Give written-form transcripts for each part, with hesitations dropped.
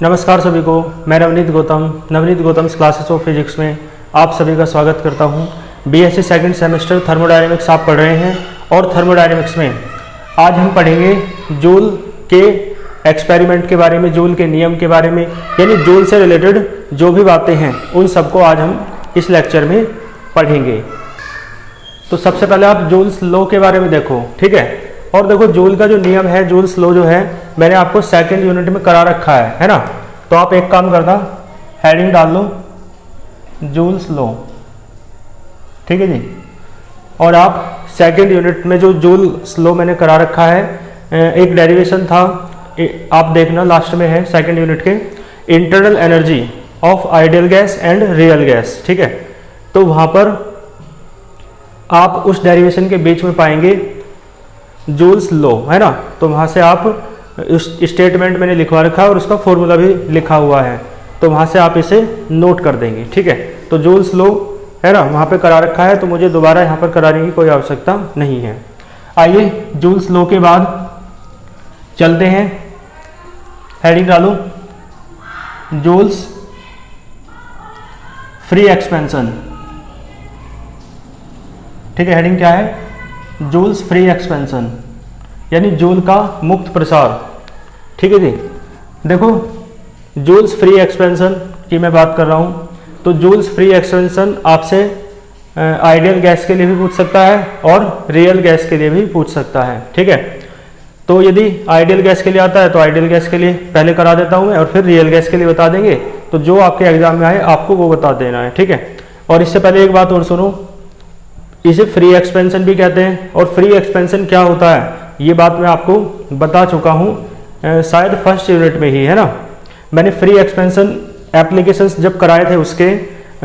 नमस्कार सभी को, मैं Navneet Gautam classes of physics में आप सभी का स्वागत करता हूं। बीएससी सेकंड सेमेस्टर थर्मोडायनेमिक्स आप पढ़ रहे हैं और थर्मोडायनेमिक्स में आज हम पढ़ेंगे जूल के एक्सपेरिमेंट के बारे में, जूल के नियम के बारे में, यानी जूल से रिलेटेड जो भी बातें हैं उन सबको आज हम इस लेक्चर में पढ़ेंगे। तो सबसे पहले आप जूल्स लॉ के बारे में देखो, ठीक है। और देखो जूल का जो नियम है, जूल्स लॉ जो है मैंने आपको सेकंड यूनिट में करा रखा है ना। तो आप एक काम करना, हेडिंग डाल लो जूल्स लॉ, ठीक है जी। और आप सेकंड यूनिट में जो जूल्स लॉ मैंने करा रखा है, एक डेरिवेशन था, आप देखना लास्ट में है सेकंड यूनिट के, internal energy of ideal gas and real gas, ठीक है। तो वहां पर आप उस डेरिवेशन के बीच में पाएंगे जूल्स लॉ, है ना। तो वहां से आप उस स्टेटमेंट मैंने लिखवा रखा है और उसका फॉर्मूला भी लिखा हुआ है, तो वहां से आप इसे नोट कर देंगे, ठीक है। तो जूल्स लॉ है ना, वहां पे करा रखा है, तो मुझे दोबारा यहाँ पर कराने की कोई आवश्यकता नहीं है। आइए जूल्स लॉ के बाद चलते हैं, हेडिंग डालो जूल्स फ्री एक्सपेंशन, ठीक है। हेडिंग क्या है? जूल्स फ्री एक्सपेंशन, यानी जूल का मुक्त प्रसार, ठीक है जी। देखो जूल्स फ्री एक्सपेंशन की मैं बात कर रहा हूँ, तो जूल्स फ्री एक्सपेंशन आपसे आइडियल गैस के लिए भी पूछ सकता है और रियल गैस के लिए भी पूछ सकता है, ठीक है। तो यदि आइडियल गैस के लिए आता है तो आइडियल गैस के लिए पहले करा देता हूँ मैं, और फिर रियल गैस के लिए बता देंगे। तो जो आपके एग्जाम में आए आपको वो बता देना है, ठीक है। और इससे पहले एक बात और सुनो, इसे फ्री एक्सपेंशन भी कहते हैं। और फ्री एक्सपेंशन क्या होता है ये बात मैं आपको बता चुका हूँ शायद फर्स्ट यूनिट में ही, है ना। मैंने फ्री एक्सपेंशन एप्लीकेशंस जब कराए थे उसके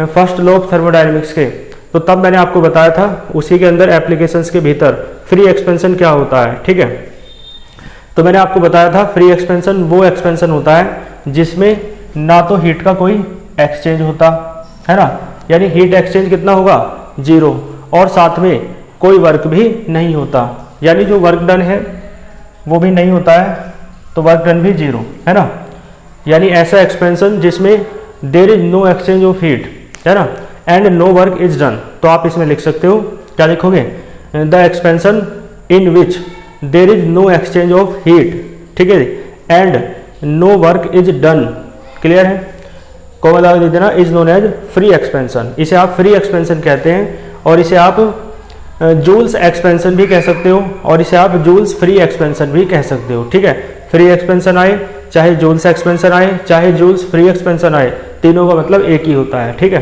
फर्स्ट लॉ ऑफ थर्मोडायनेमिक्स के, तो तब मैंने आपको बताया था उसी के अंदर एप्लीकेशंस के भीतर फ्री एक्सपेंशन क्या होता है, ठीक है। तो मैंने आपको बताया था फ्री एक्सपेंशन वो एक्सपेंशन होता है जिसमें ना तो हीट का कोई एक्सचेंज होता है ना, यानी हीट एक्सचेंज कितना होगा? 0, और साथ में कोई वर्क भी नहीं होता, यानी जो वर्क डन है वो भी नहीं होता है, तो वर्क डन भी 0, है ना। यानी ऐसा एक्सपेंशन जिसमें there is no exchange of heat, है ना, and no work is done. तो आप इसमें लिख सकते हो, क्या लिखोगे? The expansion in which there is no exchange of heat, ठीक है, and no work is done. Clear है? को लगा दे देना, is known as free expansion. इसे आप फ्री एक्सपेंशन कहते हैं, और इसे आप जूल्स एक्सपेंशन भी कह सकते हो, और इसे आप जूल्स फ्री एक्सपेंशन भी कह सकते हो, ठीक है। फ्री एक्सपेंशन आए चाहे जूल्स एक्सपेंशन आए चाहे जूल्स फ्री एक्सपेंशन आए, तीनों का मतलब एक ही होता है, ठीक है।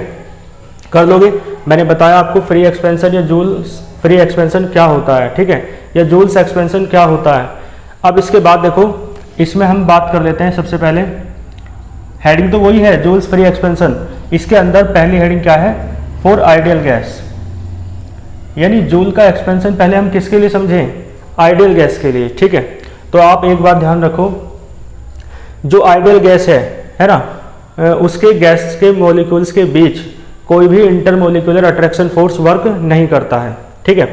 कर लोगे? मैंने बताया आपको फ्री एक्सपेंशन या जूल्स फ्री एक्सपेंशन क्या होता है, ठीक है, या जूल्स एक्सपेंशन क्या होता है। अब इसके बाद देखो, इसमें हम बात कर लेते हैं सबसे पहले, हेडिंग तो वही है जूल्स फ्री एक्सपेंशन। इसके अंदर पहली हेडिंग क्या है? फॉर आइडियल गैस, यानी जूल का एक्सपेंशन पहले हम किसके लिए समझें? आइडियल गैस के लिए, ठीक है। तो आप एक बात ध्यान रखो, जो आइडियल गैस है ना, उसके गैस के मॉलिक्यूल्स के बीच कोई भी इंटरमोलिकुलर अट्रैक्शन फोर्स वर्क नहीं करता है, ठीक है।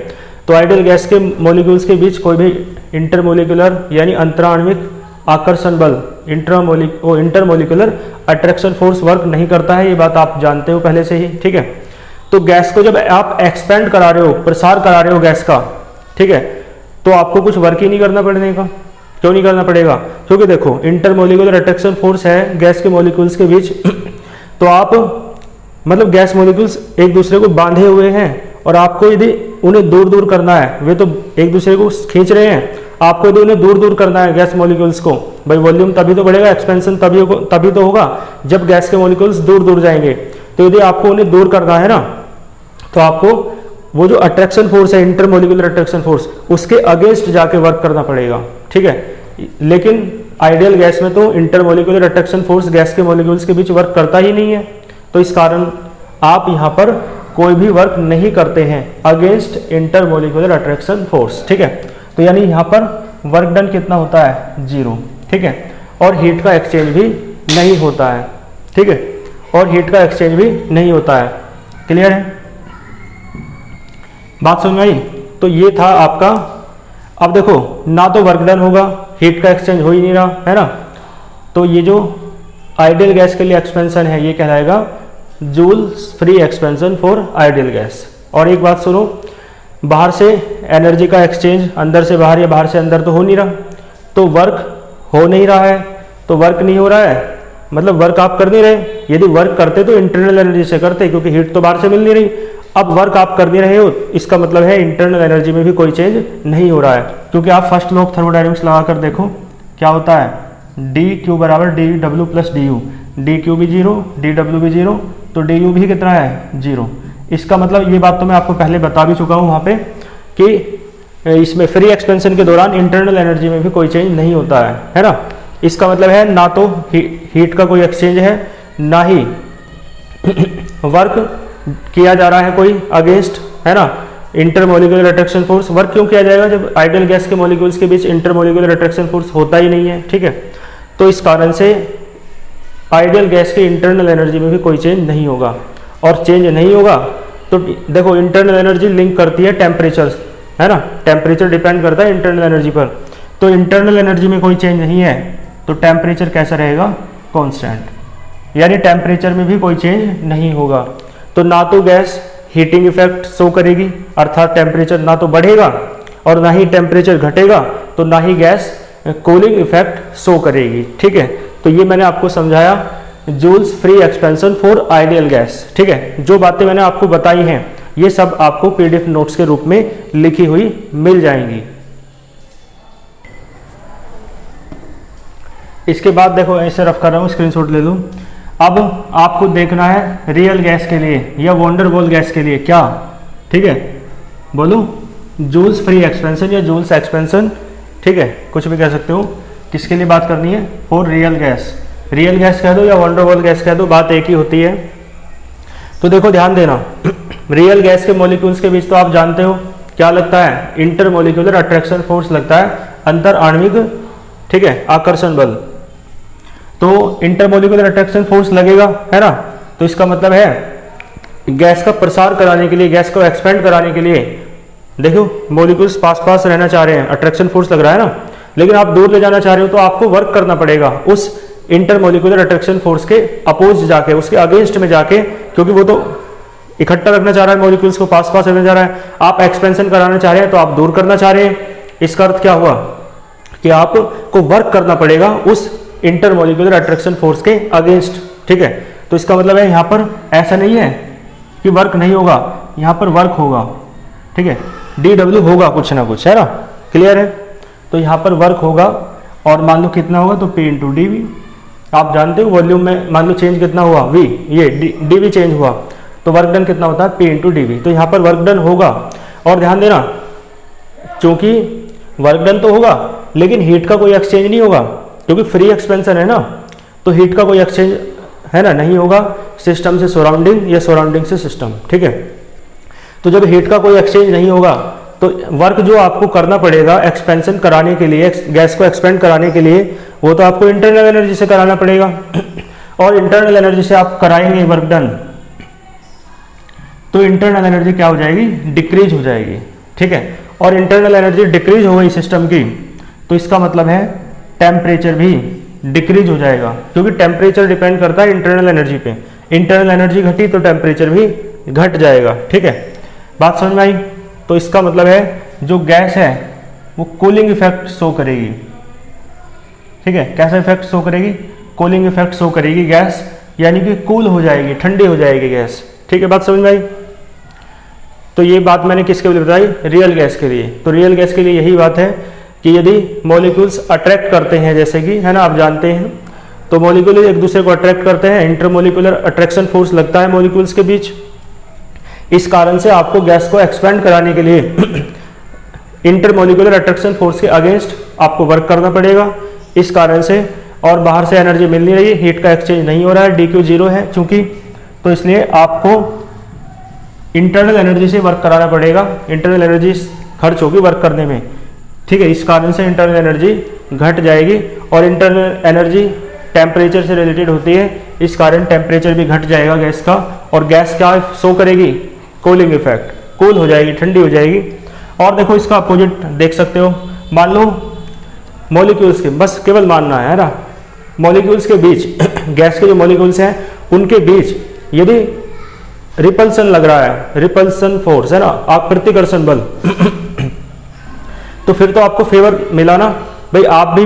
तो आइडियल गैस के मॉलिक्यूल्स के बीच कोई भी इंटरमोलिकुलर यानी अंतराण्विक आकर्षण बल इंटरमोलिकुलर अट्रैक्शन फोर्स वर्क नहीं करता है, ये बात आप जानते हो पहले से ही, ठीक है। तो गैस को जब आप एक्सपेंड करा रहे हो, प्रसार करा रहे हो गैस का, ठीक है, तो आपको कुछ वर्क ही नहीं करना पड़ेगा। क्यों नहीं करना पड़ेगा? क्योंकि देखो इंटरमोलिकुलर अट्रैक्शन फोर्स है गैस के मॉलिक्यूल्स के बीच, तो आप मतलब गैस मॉलिक्यूल्स एक दूसरे को बांधे हुए हैं, और आपको यदि उन्हें दूर दूर करना है, वे तो एक दूसरे को खींच रहे हैं, आपको यदि उन्हें दूर दूर करना है गैस मॉलिक्यूल्स को, भाई वॉल्यूम तभी तो बढ़ेगा, एक्सपेंशन तभी तो होगा जब गैस के मॉलिक्यूल्स दूर दूर जाएंगे। तो यदि आपको उन्हें दूर करना है ना, तो आपको वो जो अट्रैक्शन फोर्स है इंटरमोलिकुलर अट्रैक्शन फोर्स, उसके अगेंस्ट जाके वर्क करना पड़ेगा, ठीक है। लेकिन आइडियल गैस में तो इंटरमोलिकुलर अट्रैक्शन फोर्स गैस के मॉलिक्यूल्स के बीच वर्क करता ही नहीं है, तो इस कारण आप यहाँ पर कोई भी वर्क नहीं करते हैं अगेंस्ट इंटरमोलिकुलर अट्रैक्शन फोर्स, ठीक है। तो यानी यहाँ पर वर्क डन कितना होता है? 0, ठीक है। और हीट का एक्सचेंज भी नहीं होता है, ठीक है, और हीट का एक्सचेंज भी नहीं होता है। क्लियर है? बात समझ में आई? तो ये था आपका। अब देखो, ना तो वर्क डन होगा, हीट का एक्सचेंज हो ही नहीं रहा, है ना। तो ये जो आइडियल गैस के लिए एक्सपेंशन है, ये कहलाएगा Joule's free expansion for ideal gas. और एक बात सुनो, बाहर से एनर्जी का एक्सचेंज अंदर से बाहर या बाहर से अंदर तो हो नहीं रहा, तो वर्क हो नहीं रहा है, तो वर्क नहीं हो रहा है मतलब वर्क आप कर नहीं रहे। यदि वर्क करते तो इंटरनल एनर्जी से करते, क्योंकि हीट तो बाहर से मिल नहीं रही। अब वर्क आप कर नहीं रहे हो, इसका मतलब है इंटरनल एनर्जी में भी कोई चेंज नहीं हो रहा है। क्योंकि आप फर्स्ट लॉ ऑफ थर्मोडायनेमिक्स लगा कर देखो क्या होता है, डी क्यू बराबर D W plus d you, D Q भी जीरो, डी डब्ल्यू भी जीरो, तो डी यू भी कितना है, जीरो। इसका मतलब ये बात तो मैं आपको पहले बता भी चुका हूँ वहाँ पे कि इसमें फ्री एक्सपेंशन के दौरान इंटरनल एनर्जी में भी कोई चेंज नहीं होता है ना। इसका मतलब है ना तो हीट का कोई एक्सचेंज है, ना ही वर्क किया जा रहा है कोई अगेंस्ट, है ना, इंटरमोलिकुलर अट्रैक्शन फोर्स। वर्क क्यों किया जाएगा जब आइडियल गैस के मॉलिक्यूल्स के बीच इंटरमोलिकुलर अट्रैक्शन फोर्स होता ही नहीं है, ठीक है। तो इस कारण से आइडियल गैस की इंटरनल एनर्जी में भी कोई चेंज नहीं होगा। और चेंज नहीं होगा तो देखो इंटरनल एनर्जी लिंक करती है टेम्परेचर, है ना, टेम्परेचर डिपेंड करता है इंटरनल एनर्जी पर। तो इंटरनल एनर्जी में कोई चेंज नहीं है तो टेम्परेचर कैसा रहेगा, कांस्टेंट, यानी टेम्परेचर में भी कोई चेंज नहीं होगा। तो ना तो गैस हीटिंग इफेक्ट शो करेगी, अर्थात टेम्परेचर ना तो बढ़ेगा और ना ही टेम्परेचर घटेगा, तो ना ही गैस कूलिंग इफेक्ट शो करेगी, ठीक है। तो ये मैंने आपको समझाया Joule's free expansion for ideal gas, ठीक है। जो बातें मैंने आपको बताई हैं ये सब आपको पीडीएफ नोट्स के रूप में लिखी हुई मिल जाएंगी। इसके बाद देखो ऐसे रफ कर रहा हूँ, स्क्रीनशॉट ले लूँ। अब आपको देखना है रियल गैस के लिए या वंडर वॉल गैस के लिए क्या, ठीक है, बोलो, जूल्स फ्री एक्सपेंशन या जूल्स एक्सपेंशन, ठीक है, कुछ भी कह सकते हो। किसके लिए बात करनी है, for real gas, real gas कह दो या वंडर वॉल गैस कह दो, बात एक ही होती है। तो देखो ध्यान देना, रियल गैस के मॉलिक्यूल्स के बीच तो आप जानते हो क्या लगता है, इंटरमोलिकुलर अट्रैक्शन फोर्स लगता है, अंतर आणविक, ठीक है, आकर्षण बल। तो इंटरमोलिकुलर अट्रैक्शन फोर्स लगेगा, है ना। तो इसका मतलब है गैस का प्रसार कराने के लिए, गैस को एक्सपेंड कराने के लिए, देखो मॉलिक्यूल्स पास पास रहना चाह रहे हैं, अट्रैक्शन फोर्स लग रहा है ना, लेकिन आप दूर ले जाना चाह रहे हो तो आपको वर्क करना पड़ेगा उस इंटरमोलिकुलर अट्रैक्शन फोर्स के अपोज जाके, उसके अगेंस्ट में जाके, क्योंकि वो तो इकट्ठा रखना चाह रहा है मॉलिक्यूल्स को, पास पास रखना चाह रहा है। आप एक्सपेंशन कराना चाह रहे हैं तो आप दूर करना चाह रहे हैं। इसका अर्थ क्या हुआ कि आपको वर्क करना पड़ेगा उस इंटरमोलिकुलर अट्रैक्शन फोर्स के अगेंस्ट, ठीक है। तो इसका मतलब है यहाँ पर ऐसा नहीं है कि वर्क नहीं होगा, यहाँ पर वर्क होगा, ठीक है, डी डब्ल्यू होगा कुछ ना कुछ, है ना, क्लियर है। तो यहाँ पर वर्क होगा और मान लो कितना होगा, तो पी इंटू डी वी, आप जानते हो वॉल्यूम में मान लो चेंज कितना हुआ, वी, ये डी वी चेंज हुआ तो वर्क डन कितना होता है, पी इंटू डी वी। तो यहाँ पर वर्क डन होगा। और ध्यान देना, क्योंकि वर्क डन तो होगा लेकिन हीट का कोई एक्सचेंज नहीं होगा, क्योंकि फ्री एक्सपेंशन है ना, तो हीट का कोई एक्सचेंज, है ना, नहीं होगा सिस्टम से सराउंडिंग या सराउंडिंग से सिस्टम, ठीक है। तो जब हीट का कोई एक्सचेंज नहीं होगा तो वर्क जो आपको करना पड़ेगा एक्सपेंशन कराने के लिए, गैस को एक्सपेंड कराने के लिए, वो तो आपको इंटरनल एनर्जी से कराना पड़ेगा। और इंटरनल एनर्जी से आप कराएंगे वर्क डन तो इंटरनल एनर्जी क्या हो जाएगी, डिक्रीज हो जाएगी, ठीक है। और इंटरनल एनर्जी डिक्रीज हो गई सिस्टम की तो इसका मतलब है टेम्परेचर भी डिक्रीज हो जाएगा, क्योंकि टेम्परेचर डिपेंड करता है इंटरनल एनर्जी पे। इंटरनल एनर्जी घटी तो टेम्परेचर भी घट जाएगा, ठीक है। बात समझ में आई। तो इसका मतलब है जो गैस है वो कूलिंग इफेक्ट शो करेगी, ठीक है। कैसा इफेक्ट शो करेगी, कूलिंग इफेक्ट शो करेगी गैस, यानी कि कूल हो जाएगी, ठंडी हो जाएगी गैस, ठीक है। बात समझ में आई। तो ये बात मैंने किसके लिए बताई, रियल गैस के लिए। तो रियल गैस के लिए यही बात है कि यदि मॉलिक्यूल्स अट्रैक्ट करते हैं, जैसे कि, है ना, आप जानते हैं, तो मॉलिक्यूल एक दूसरे को अट्रैक्ट करते हैं, इंटरमोलिकुलर अट्रैक्शन फोर्स लगता है मॉलिक्यूल्स के बीच। इस कारण से आपको गैस को एक्सपेंड कराने के लिए इंटरमोलिकुलर अट्रैक्शन फोर्स के अगेंस्ट आपको वर्क करना पड़ेगा। इस कारण से, और बाहर से एनर्जी मिल नहीं रही, हीट का एक्सचेंज नहीं हो रहा है, डी क्यू जीरो है चूंकि, तो इसलिए आपको इंटरनल एनर्जी से वर्क कराना पड़ेगा। इंटरनल एनर्जी खर्च होगी वर्क करने में, ठीक है। इस कारण से इंटरनल एनर्जी घट जाएगी और इंटरनल एनर्जी टेम्परेचर से रिलेटेड होती है, इस कारण टेम्परेचर भी घट जाएगा गैस का। और गैस क्या शो करेगी, कूलिंग इफेक्ट, कूल हो जाएगी, ठंडी हो जाएगी। और देखो इसका अपोजिट देख सकते हो, मान लो मॉलिक्यूल्स के, बस केवल मानना है ना, मॉलिक्यूल्स के बीच गैस के जो मॉलिक्यूल्स हैं उनके बीच यदि रिपल्सन लग रहा है, रिपल्सन फोर्स है ना, आप प्रतिकर्षण बल तो फिर तो आपको फेवर मिला ना भाई। आप भी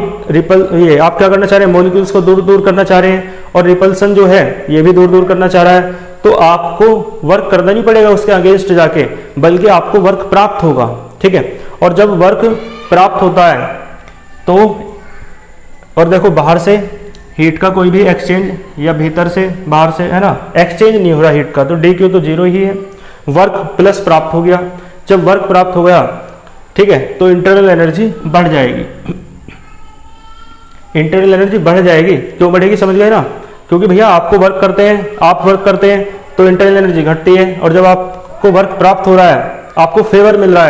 ये आप क्या करना चाह रहे हैं, मॉलिक्यूल्स को दूर दूर करना चाह रहे हैं और रिपल्सन जो है ये भी दूर दूर करना चाह रहा है, तो आपको वर्क करना नहीं पड़ेगा उसके अगेंस्ट जाके, बल्कि आपको वर्क प्राप्त होगा। ठीक है, और जब वर्क प्राप्त होता है तो, और देखो बाहर से हीट का कोई भी एक्सचेंज या भीतर से बाहर से है ना एक्सचेंज नहीं हो रहा हीट का, तो डी क्यू तो जीरो ही है, वर्क प्लस प्राप्त हो गया। जब वर्क प्राप्त हो गया, ठीक है, तो इंटरनल एनर्जी बढ़ जाएगी। इंटरनल एनर्जी बढ़ जाएगी, क्यों बढ़ेगी समझ गए ना, क्योंकि भैया आपको वर्क करते हैं, आप वर्क करते हैं तो इंटरनल एनर्जी घटती है, और जब आपको वर्क प्राप्त हो रहा है, आपको फेवर मिल रहा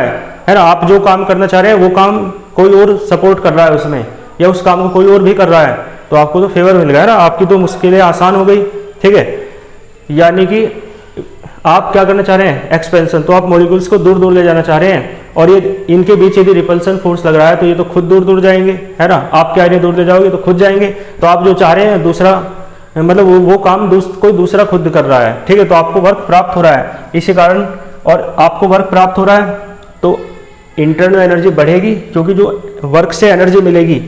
है ना, आप जो काम करना चाह रहे हैं वो काम कोई और सपोर्ट कर रहा है उसमें, या उस काम को कोई और भी कर रहा है, तो आपको तो फेवर मिल गया ना, आपकी तो मुश्किलें आसान हो गई। ठीक है, यानी कि आप क्या करना चाह रहे हैं, एक्सपेंशन, तो आप मॉलिक्यूल्स को दूर दूर ले जाना चाह रहे हैं, और ये इनके बीच यदि रिपल्सन फोर्स लग रहा है तो ये तो खुद दूर दूर जाएंगे, है ना, आप क्या इन्हें दूर ले जाओगे तो खुद जाएंगे। तो आप जो चाह रहे हैं दूसरा, मतलब वो काम कोई दूसरा खुद कर रहा है। ठीक है, तो आपको वर्क प्राप्त हो रहा है इसी कारण, और आपको वर्क प्राप्त हो रहा है तो इंटरनल एनर्जी बढ़ेगी, क्योंकि जो वर्क से एनर्जी मिलेगी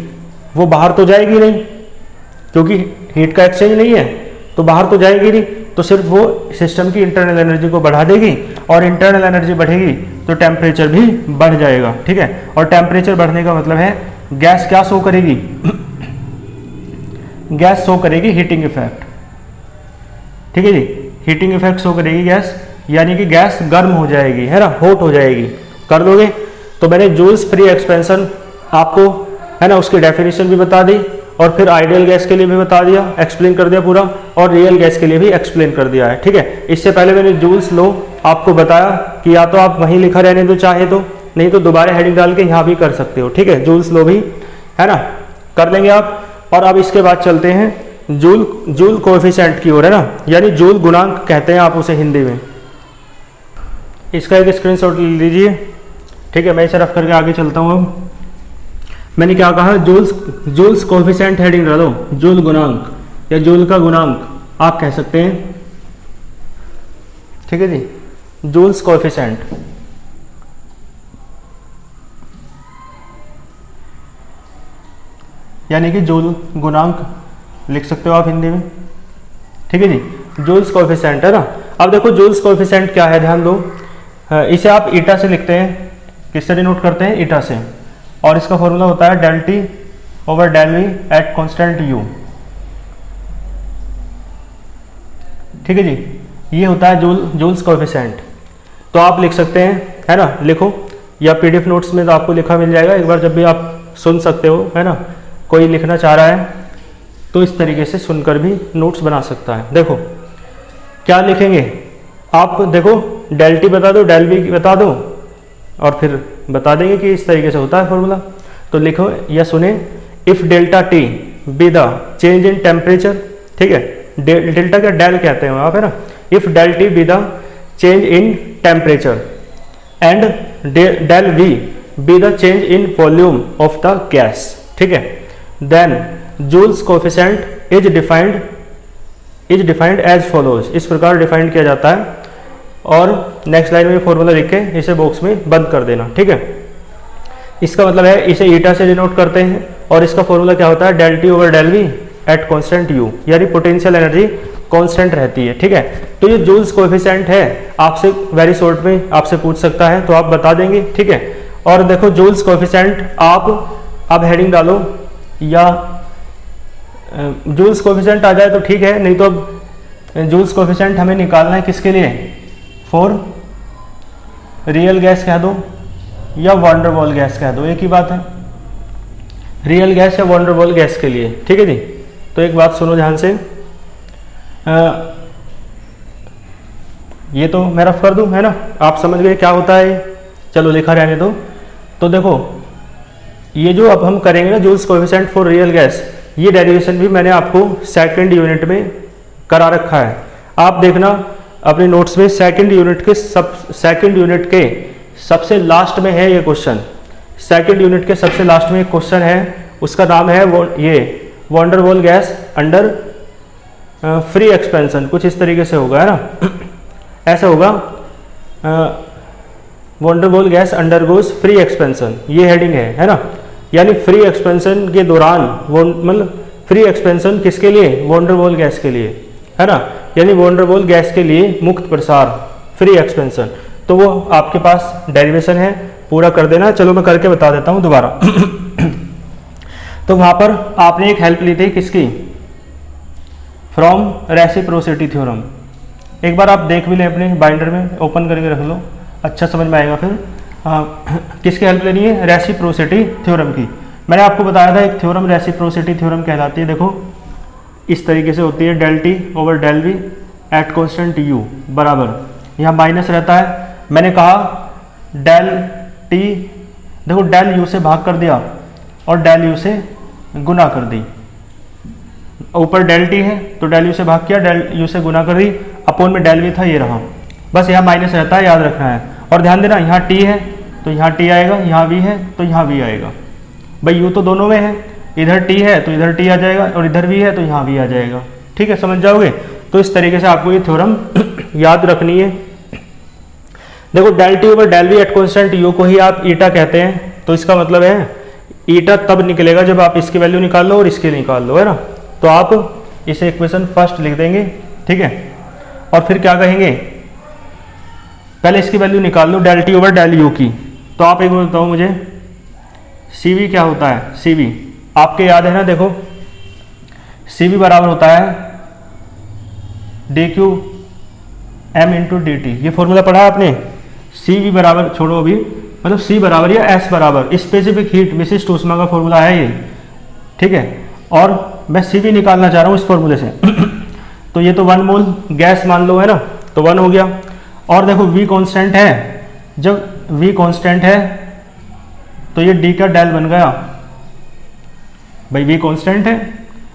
वो बाहर तो जाएगी नहीं, क्योंकि हीट का एक्सचेंज नहीं है, तो बाहर तो जाएगी नहीं, तो सिर्फ वो सिस्टम की इंटरनल एनर्जी को बढ़ा देगी, और इंटरनल एनर्जी बढ़ेगी तो टेम्परेचर भी बढ़ जाएगा। ठीक है, और टेम्परेचर बढ़ने का मतलब है गैस क्या शो करेगी गैस शो करेगी हीटिंग इफेक्ट। ठीक है जी, हीटिंग इफेक्ट शो करेगी गैस, यानी कि गैस गर्म हो जाएगी, है ना, हॉट हो जाएगी। कर लोगे? तो मैंने जूल्स फ्री एक्सपेंशन आपको, है ना, उसकी डेफिनेशन भी बता दी, और फिर आइडियल गैस के लिए भी बता दिया, एक्सप्लेन कर दिया पूरा, और रियल गैस के लिए भी एक्सप्लेन कर दिया है। ठीक है, इससे पहले मैंने जूल्स लो आपको बताया कि या तो आप वहीं लिखा रहने दो चाहे तो, नहीं तो दोबारा हेडिंग डाल के यहाँ भी कर सकते हो। ठीक है, जूल्स लो भी, है ना, कर लेंगे आप। और अब इसके बाद चलते हैं जूल कोएफिशिएंट की ओर, है ना, यानी जूल गुणांक कहते हैं आप उसे हिंदी में। इसका एक स्क्रीनशॉट ले लीजिए। ठीक है, मैं इसे रफ करके आगे चलता हूँ। अब मैंने क्या कहा, जूल्स कोएफिशिएंट हेडिंग डालो, जूल गुणांक या जूल का गुणांक आप कह सकते हैं। ठीक है जी, जूल्स कोएफिशिएंट, यानी कि जूल गुणांक लिख सकते हो आप हिंदी में। ठीक है जी, जूल्स कोएफिशिएंट, है ना। अब देखो जूल्स कोएफिशिएंट क्या है, ध्यान दो, इसे आप ईटा से लिखते हैं, किससे डिनोट करते हैं, ईटा से, और इसका फॉर्मूला होता है del T over del V at constant U। ठीक है जी, ये होता है जूल्स कोएफिशिएंट। तो आप लिख सकते हैं, है ना, लिखो, या PDF नोट्स में तो आपको लिखा मिल जाएगा, एक बार जब भी आप सुन सकते हो, है ना, कोई लिखना चाह रहा है तो इस तरीके से सुनकर भी नोट्स बना सकता है। देखो क्या लिखेंगे आप, देखो del T बता दो, del V बता दो, और फिर बता देंगे कि इस तरीके से होता है फॉर्मूला। तो लिखो या सुने, if delta T be the change in temperature. ठीक है, डेल्टा क्या, डेल कहते हैं आप, है ना, if del T be the change in temperature and del V be the change in volume of the gas. ठीक है, then Joule's coefficient is defined as follows, इस प्रकार डिफाइंड किया जाता है, और नेक्स्ट लाइन में फॉर्मूला लिख के इसे बॉक्स में बंद कर देना। ठीक है, इसका मतलब है इसे ईटा से डिनोट करते हैं, और इसका फॉर्मूला क्या होता है, del T over del V at constant U, यानी पोटेंशियल एनर्जी कांस्टेंट रहती है। ठीक है, तो ये जूल्स कोएफिशिएंट है, आपसे वेरी शॉर्ट में आपसे पूछ सकता है, तो आप बता देंगे। ठीक है, और देखो जूल्स कोएफिशिएंट आप हेडिंग डालो, या जूल्स कोएफिशिएंट आ जाए तो ठीक है, नहीं तो अब जूल्स कोएफिशिएंट हमें निकालना है किसके लिए, फॉर रियल गैस कह दो या वॉन डेर वाल गैस कह दो, एक ही बात है, रियल गैस या वॉन डेर वाल गैस के लिए। ठीक है जी, तो एक बात सुनो ध्यान से, ये तो मैं रफ कर दूं, है ना, आप समझ गए क्या होता है, चलो लिखा रहने दो। तो देखो ये जो अब हम करेंगे ना Joule's coefficient for real gas, ये डेरिवेशन भी मैंने आपको सेकंड यूनिट में करा रखा है, आप देखना अपने नोट्स में। सेकंड यूनिट के सबसे लास्ट में है ये क्वेश्चन, सेकंड यूनिट के सबसे लास्ट में एक क्वेश्चन है, उसका नाम है ये van der Waals gas under free expansion, कुछ इस तरीके से होगा, है ना। ऐसा होगा, van der Waals gas undergoes free expansion, ये हेडिंग है ना। यानी फ्री एक्सपेंशन के दौरान मतलब फ्री एक्सपेंशन किसके लिए, वॉन डेर वाल गैस के लिए, है ना। यानी वॉन डेर वाल गैस के लिए मुक्त प्रसार, फ्री एक्सपेंशन, तो वो आपके पास डेरिवेशन है, पूरा कर देना। चलो मैं करके बता देता हूँ दोबारा। तो वहां पर आपने एक हेल्प ली थी किसकी, फ्रॉम रेसिप्रोसिटी थ्योरम। एक बार आप देख भी लें अपने बाइंडर में, ओपन करके रख लो, अच्छा समझ में आएगा फिर। किसकी हेल्प लेनी है, रेसिप्रोसिटी थ्योरम की। मैंने आपको बताया था एक थ्योरम रेसिप्रोसिटी थ्योरम कहलाती है। देखो इस तरीके से होती है, del T over del we at constant U बराबर, यहाँ माइनस रहता है। मैंने कहा डेल टी, देखो डेल यू से भाग कर दिया और डेल यू से गुना कर दी। ऊपर डेल टी है तो डेल यू से भाग किया, डेल यू से गुना कर दी, अपोन में डेल वी था, ये रहा। बस यहाँ माइनस रहता है, याद रखना है। और ध्यान देना, यहाँ टी है तो यहाँ टी आएगा, यहाँ वी है तो यहाँ वी आएगा। भाई यू तो दोनों में है, इधर टी है तो इधर टी आ जाएगा और इधर वी है तो यहाँ वी आ जाएगा। ठीक है, समझ जाओगे। तो इस तरीके से आपको ये थ्योरम याद रखनी है। देखो del T over del we at constant U को ही आप ईटा कहते हैं, तो इसका मतलब है ईटा तब निकलेगा जब आप इसकी वैल्यू निकाल लो और इसकी निकाल लो, है ना। तो आप इसे इक्वेशन फर्स्ट लिख देंगे, ठीक है। और फिर क्या कहेंगे, पहले इसकी वैल्यू निकाल लो del T over del U की। तो आप एक बार बताओ मुझे, सी वी क्या होता है। सी वी आपके याद है ना, देखो सी वी बराबर होता है d Q M into d T. ये फॉर्मूला पढ़ा है आपने। सी वी बराबर, छोड़ो अभी, मतलब सी बराबर या एस बराबर स्पेसिफिक हीट विशिष्ट ऊष्मा का फॉर्मूला है ये, ठीक है। और मैं सी वी निकालना चाह रहा हूँ इस फॉर्मूले से। तो ये तो 1 मोल गैस मान लो, है ना, तो 1 हो गया। और देखो V कांस्टेंट है, जब V कांस्टेंट है तो ये D का डेल बन गया। भाई V कांस्टेंट है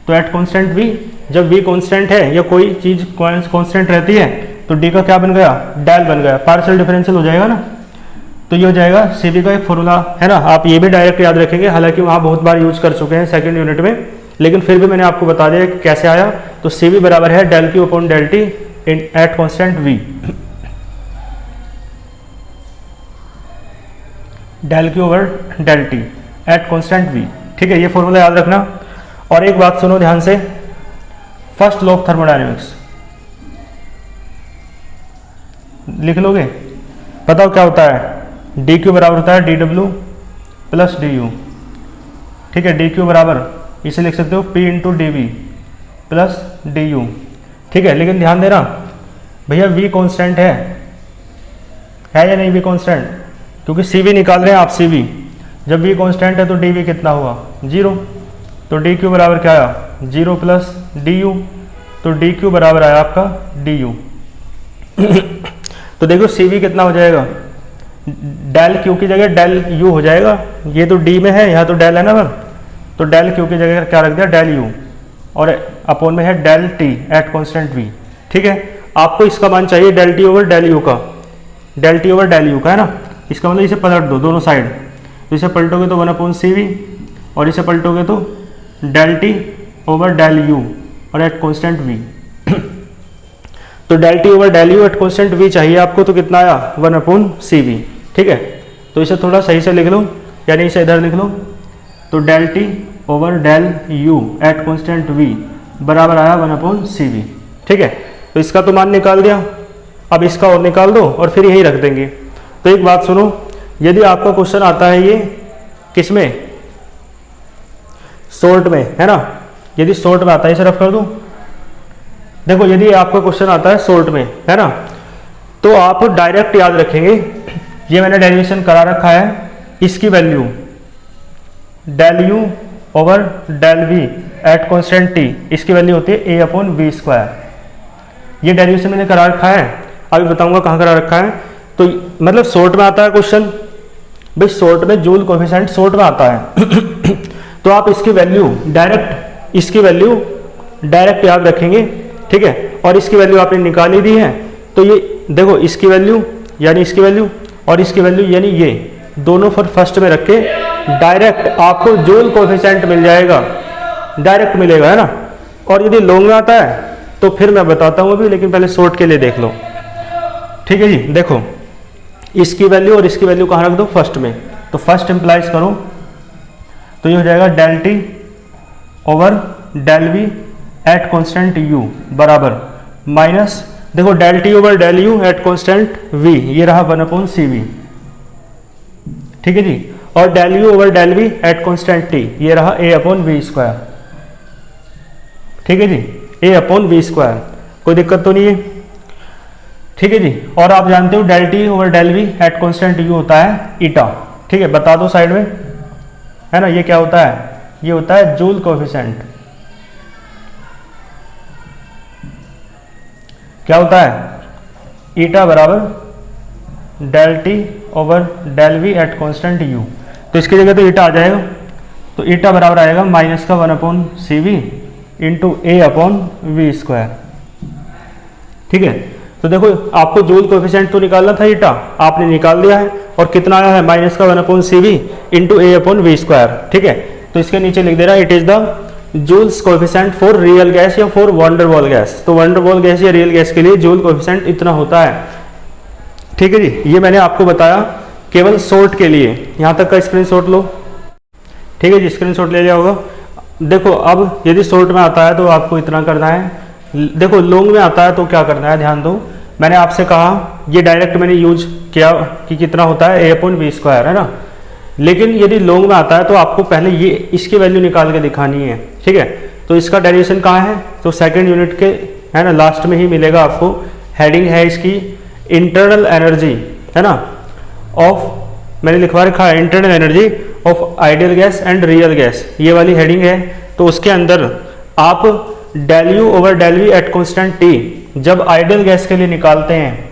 तो एट कांस्टेंट V, जब V कांस्टेंट है या कोई चीज कांस्टेंट रहती है तो D का क्या बन गया, डेल बन गया। पार्शियल डिफरेंशियल हो जाएगा ना। तो ये हो जाएगा CV का एक फॉर्मूला, है ना। आप ये भी डायरेक्ट याद रखेंगे, हालांकि वहाँ बहुत बार यूज कर चुके हैं सेकंड यूनिट में, लेकिन फिर भी मैंने आपको बता दिया कि कैसे आया। तो CV बराबर है del Q upon del T at constant V, del Q over del T at constant V, ठीक है। ये फॉर्मूला याद रखना। और एक बात सुनो ध्यान से, फर्स्ट लॉ ऑफ थर्मोडायनेमिक्स लिख लोगे। बताओ क्या होता है, डी क्यू बराबर होता है D W plus d U, ठीक है। डी क्यू बराबर इसे लिख सकते हो P into d V plus d U, ठीक है। लेकिन ध्यान देना भैया, V कांस्टेंट है या नहीं V कांस्टेंट, क्योंकि CV निकाल रहे हैं आप। CV जब V कांस्टेंट है तो dV कितना हुआ, 0। तो डी क्यू बराबर क्या आया, 0 प्लस डी यू। तो डी क्यू बराबर आया आपका डी यू। तो देखो CV कितना हो जाएगा, डेल क्यू की जगह डेल यू हो जाएगा। ये तो D में है, यहाँ तो डेल है ना, तो डेल क्यू की जगह क्या रख दिया, डेल यू, और अपोन में है del T at constant V, ठीक है। आपको इसका मान चाहिए del T over del U का, del T over del U का, है ना। इसका मतलब इसे पलट दो दोनों साइड, तो इसे पलटोगे तो 1 अपॉन CV, और इसे पलटोगे तो del T over del U और एट कांस्टेंट V। तो del T over del U at constant V चाहिए आपको, तो कितना आया, 1 अपॉन CV, ठीक है। तो इसे थोड़ा सही से लिख लो, यानी इसे इधर लिख लो। तो del T over del U at constant V बराबर आया 1 अपॉन CV, ठीक है। तो इसका तो मान निकाल दिया, अब इसका और निकाल दो और फिर यही रख देंगे। तो एक बात सुनो, यदि आपका क्वेश्चन आता है ये किस में, शॉर्ट में, है ना। यदि शॉर्ट में आता है, इसे रफ कर दूं। देखो यदि आपका क्वेश्चन आता है शॉर्ट में, है ना, तो आप डायरेक्ट याद रखेंगे, ये मैंने डेरिवेशन करा रखा है, इसकी value del you over del we at constant T, इसकी वैल्यू होती है a अपॉन वी स्क्वायर। ये डेरिवेशन मैंने करा रखा है, अभी बताऊंगा कहाँ करा रखा है। तो मतलब शॉर्ट में आता है क्वेश्चन, भाई शॉर्ट में जूल कोएफिशिएंट शॉर्ट में आता है। तो आप इसकी वैल्यू डायरेक्ट, इसकी वैल्यू डायरेक्ट याद रखेंगे, ठीक है। और इसकी वैल्यू आपने निकाल ही दी है, तो ये देखो इसकी वैल्यू यानी इसकी वैल्यू और इसकी वैल्यू यानी ये दोनों फिर फर्स्ट में रख के डायरेक्ट आपको जूल कोएफिशिएंट मिल जाएगा, डायरेक्ट मिलेगा, है ना। और यदि लॉन्ग में आता है तो फिर मैं बताता हूँ अभी, लेकिन पहले शॉर्ट के लिए देख लो। ठीक है जी, देखो इसकी वैल्यू और इसकी वैल्यू कहाँ रख दो, फर्स्ट में। तो फर्स्ट इंप्लाइज करो तो ये हो जाएगा del T over del we at constant U बराबर माइनस, देखो del T over del U at constant V, ये रहा 1/cv। ठीक है जी, और del you over del we at constant T, ये रहा a/v²। ठीक है जी, a/v², कोई दिक्कत तो नहीं है। ठीक है जी, और आप जानते हो del T over del we at constant U होता है ईटा। ठीक है, बता दो साइड में, है ना, ये क्या होता है, ये होता है जूल कोएफिशिएंट। क्या होता है, ईटा बराबर del T over del we at constant U. तो इसकी जगह तो ईटा आ जाएगा, तो ईटा बराबर आएगा माइनस का 1/cv इंटू a/v²। ठीक है, तो देखो आपको जूल कोएफिशिएंट तो निकालना था ईटा, आपने निकाल दिया है, और कितना आया है, माइनस का 1/cv इंटू a/v²। ठीक है, तो इसके नीचे लिख दे रहा है it is the Joule's coefficient for real gas या फॉर वंडरवॉल गैस। तो वंडरवॉल गैस या रियल गैस के लिए जूल कोएफिशिएंट इतना होता है। ठीक है जी, ये मैंने आपको बताया केवल शॉर्ट के लिए। यहाँ तक का स्क्रीनशॉट लो। ठीक है जी, स्क्रीनशॉट ले लिया होगा। देखो अब यदि शॉर्ट में आता है तो आपको इतना करना है, देखो लॉन्ग में आता है तो क्या करना है, ध्यान दो। मैंने आपसे कहा ये डायरेक्ट मैंने यूज किया कि कितना होता है a/v², है ना, लेकिन यदि लॉन्ग में आता है तो आपको पहले ये इसकी वैल्यू निकाल के दिखानी है। ठीक है, तो इसका डेरिवेशन कहाँ है, तो सेकंड यूनिट के, है ना, लास्ट में ही मिलेगा आपको। हेडिंग है इसकी इंटरनल एनर्जी, है ना, ऑफ, मैंने लिखवा रखा है internal energy of ideal gas and real gas, ये वाली हेडिंग है। तो उसके अंदर आप del you over del we at constant T जब आइडियल गैस के लिए निकालते हैं,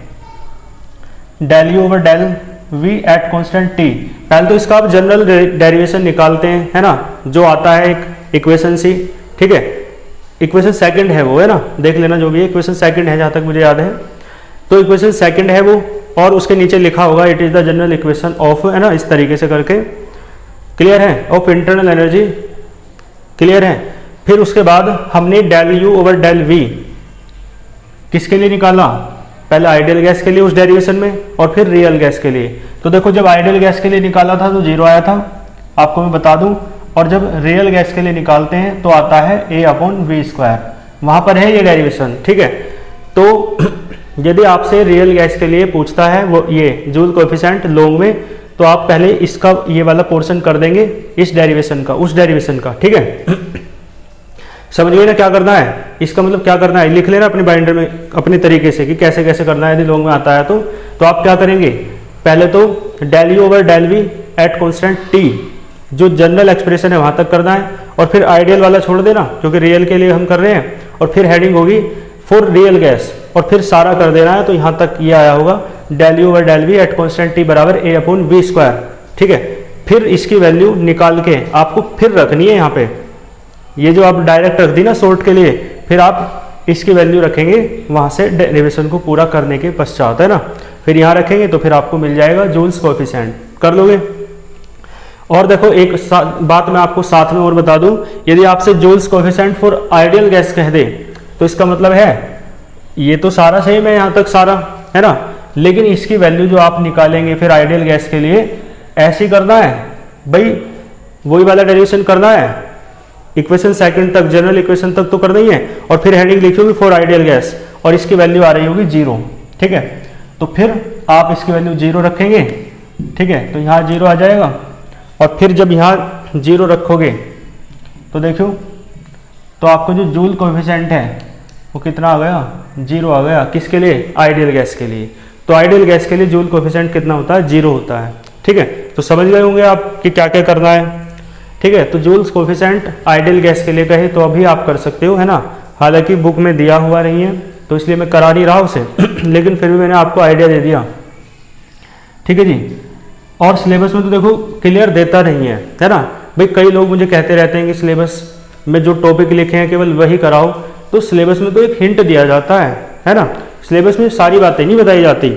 del you over del we at constant T, पहले तो इसका आप जनरल डेरिवेशन निकालते हैं, है ना, जो आता है एक इक्वेशन सी। ठीक है, इक्वेशन सेकंड है वो, है ना, देख लेना जो भी है, इक्वेशन सेकंड है जहां तक मुझे याद है। तो इक्वेशन सेकंड है वो, और उसके नीचे लिखा होगा it is the general equation of, है ना, इस तरीके से करके, क्लियर है, ऑफ इंटरनल एनर्जी, क्लियर है। फिर उसके बाद हमने del you over del v किसके लिए निकाला, पहले आइडियल गैस के लिए उस डेरिवेशन में, और फिर रियल गैस के लिए। तो देखो जब आइडियल गैस के लिए निकाला था तो 0 आया था, आपको मैं बता दूं, और जब रियल गैस के लिए निकालते हैं तो आता है a/v², वहां पर है ये डेरिवेशन। ठीक है, तो यदि आपसे रियल गैस के लिए पूछता है वो ये जूल कोएफिशिएंट लॉन्ग में, तो आप पहले इसका ये वाला पोर्शन कर देंगे इस डेरिवेशन का, उस डेरिवेशन का। ठीक है, समझ गए ना क्या करना है, इसका मतलब क्या करना है, लिख लेना अपने बाइंडर में अपने तरीके से कि कैसे कैसे करना है। यदि लॉन्ग में आता है तो आप क्या करेंगे, पहले तो del you over del we at constant T, जो जनरल एक्सप्रेशन है वहां तक करना है, और फिर आइडियल वाला छोड़ देना क्योंकि रियल के लिए हम कर रहे हैं, और फिर हेडिंग होगी फॉर रियल गैस, और फिर सारा कर देना है। तो यहाँ तक ये आया होगा del you over del we at constant T बराबर a/v²। ठीक है, फिर इसकी वैल्यू निकाल के आपको फिर रखनी है यहाँ पे, ये जो आप डायरेक्ट रख दी ना शॉर्ट के लिए, फिर आप इसकी वैल्यू रखेंगे वहां से डेरिवेशन को पूरा करने के पश्चात, है ना, फिर यहाँ रखेंगे तो फिर आपको मिल जाएगा जूल्स कोएफिशिएंट, कर लोगे। और देखो एक बात मैं आपको साथ में और बता दूं, यदि आपसे Joule's coefficient for ideal gas कह दे तो इसका मतलब है ये तो सारा सेम है यहाँ तक सारा, है ना, लेकिन इसकी वैल्यू जो आप निकालेंगे फिर आइडियल गैस के लिए ऐसे ही करना है भाई, वही वाला डेरिवेशन करना है, इक्वेशन सेकंड तक, जनरल इक्वेशन तक तो करना ही है, और फिर हेडिंग लिखी होगी फॉर आइडियल गैस, और इसकी वैल्यू आ रही होगी 0। ठीक है, तो फिर आप इसकी वैल्यू 0 रखेंगे। ठीक है, तो यहाँ 0 आ जाएगा, और फिर जब यहाँ 0 रखोगे तो देखो तो आपको जो जूल कोएफिशिएंट है वो कितना आ गया, 0 आ गया। किसके लिए, आइडियल गैस के लिए। तो आइडियल गैस के लिए जूल कोएफिशिएंट कितना होता है, 0 होता है। ठीक है, तो समझ गए होंगे आप कि क्या क्या करना है। ठीक है, तो जूल्स कोएफिशिएंट आइडियल गैस के लिए कहे तो अभी आप कर सकते हो, है ना, हालांकि बुक में दिया हुआ नहीं है तो इसलिए मैं करा नहीं रहा उसे लेकिन फिर भी मैंने आपको आइडिया दे दिया। ठीक है जी, और सिलेबस में तो देखो क्लियर देता नहीं है ना भाई, कई लोग मुझे कहते रहते हैं कि सिलेबस में जो टॉपिक लिखे हैं केवल वही कराओ, तो सिलेबस में तो एक हिंट दिया जाता है ना, सिलेबस में सारी बातें नहीं बताई जाती।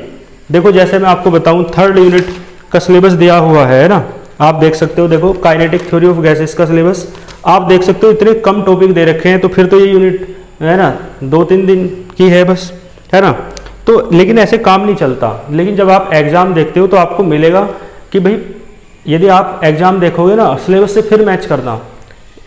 देखो जैसे मैं आपको बताऊं, थर्ड यूनिट का सिलेबस दिया हुआ है ना, आप देख सकते हो, देखो काइनेटिक थ्योरी ऑफ गैसेस का सिलेबस आप देख सकते हो, इतने कम टॉपिक दे रखे हैं, तो फिर तो ये यूनिट है ना 2-3 दिन की है बस, है ना। तो लेकिन ऐसे काम नहीं चलता। लेकिन जब आप एग्ज़ाम देखते हो तो आपको मिलेगा कि भाई यदि आप एग्ज़ाम देखोगे ना सिलेबस से फिर मैच करना,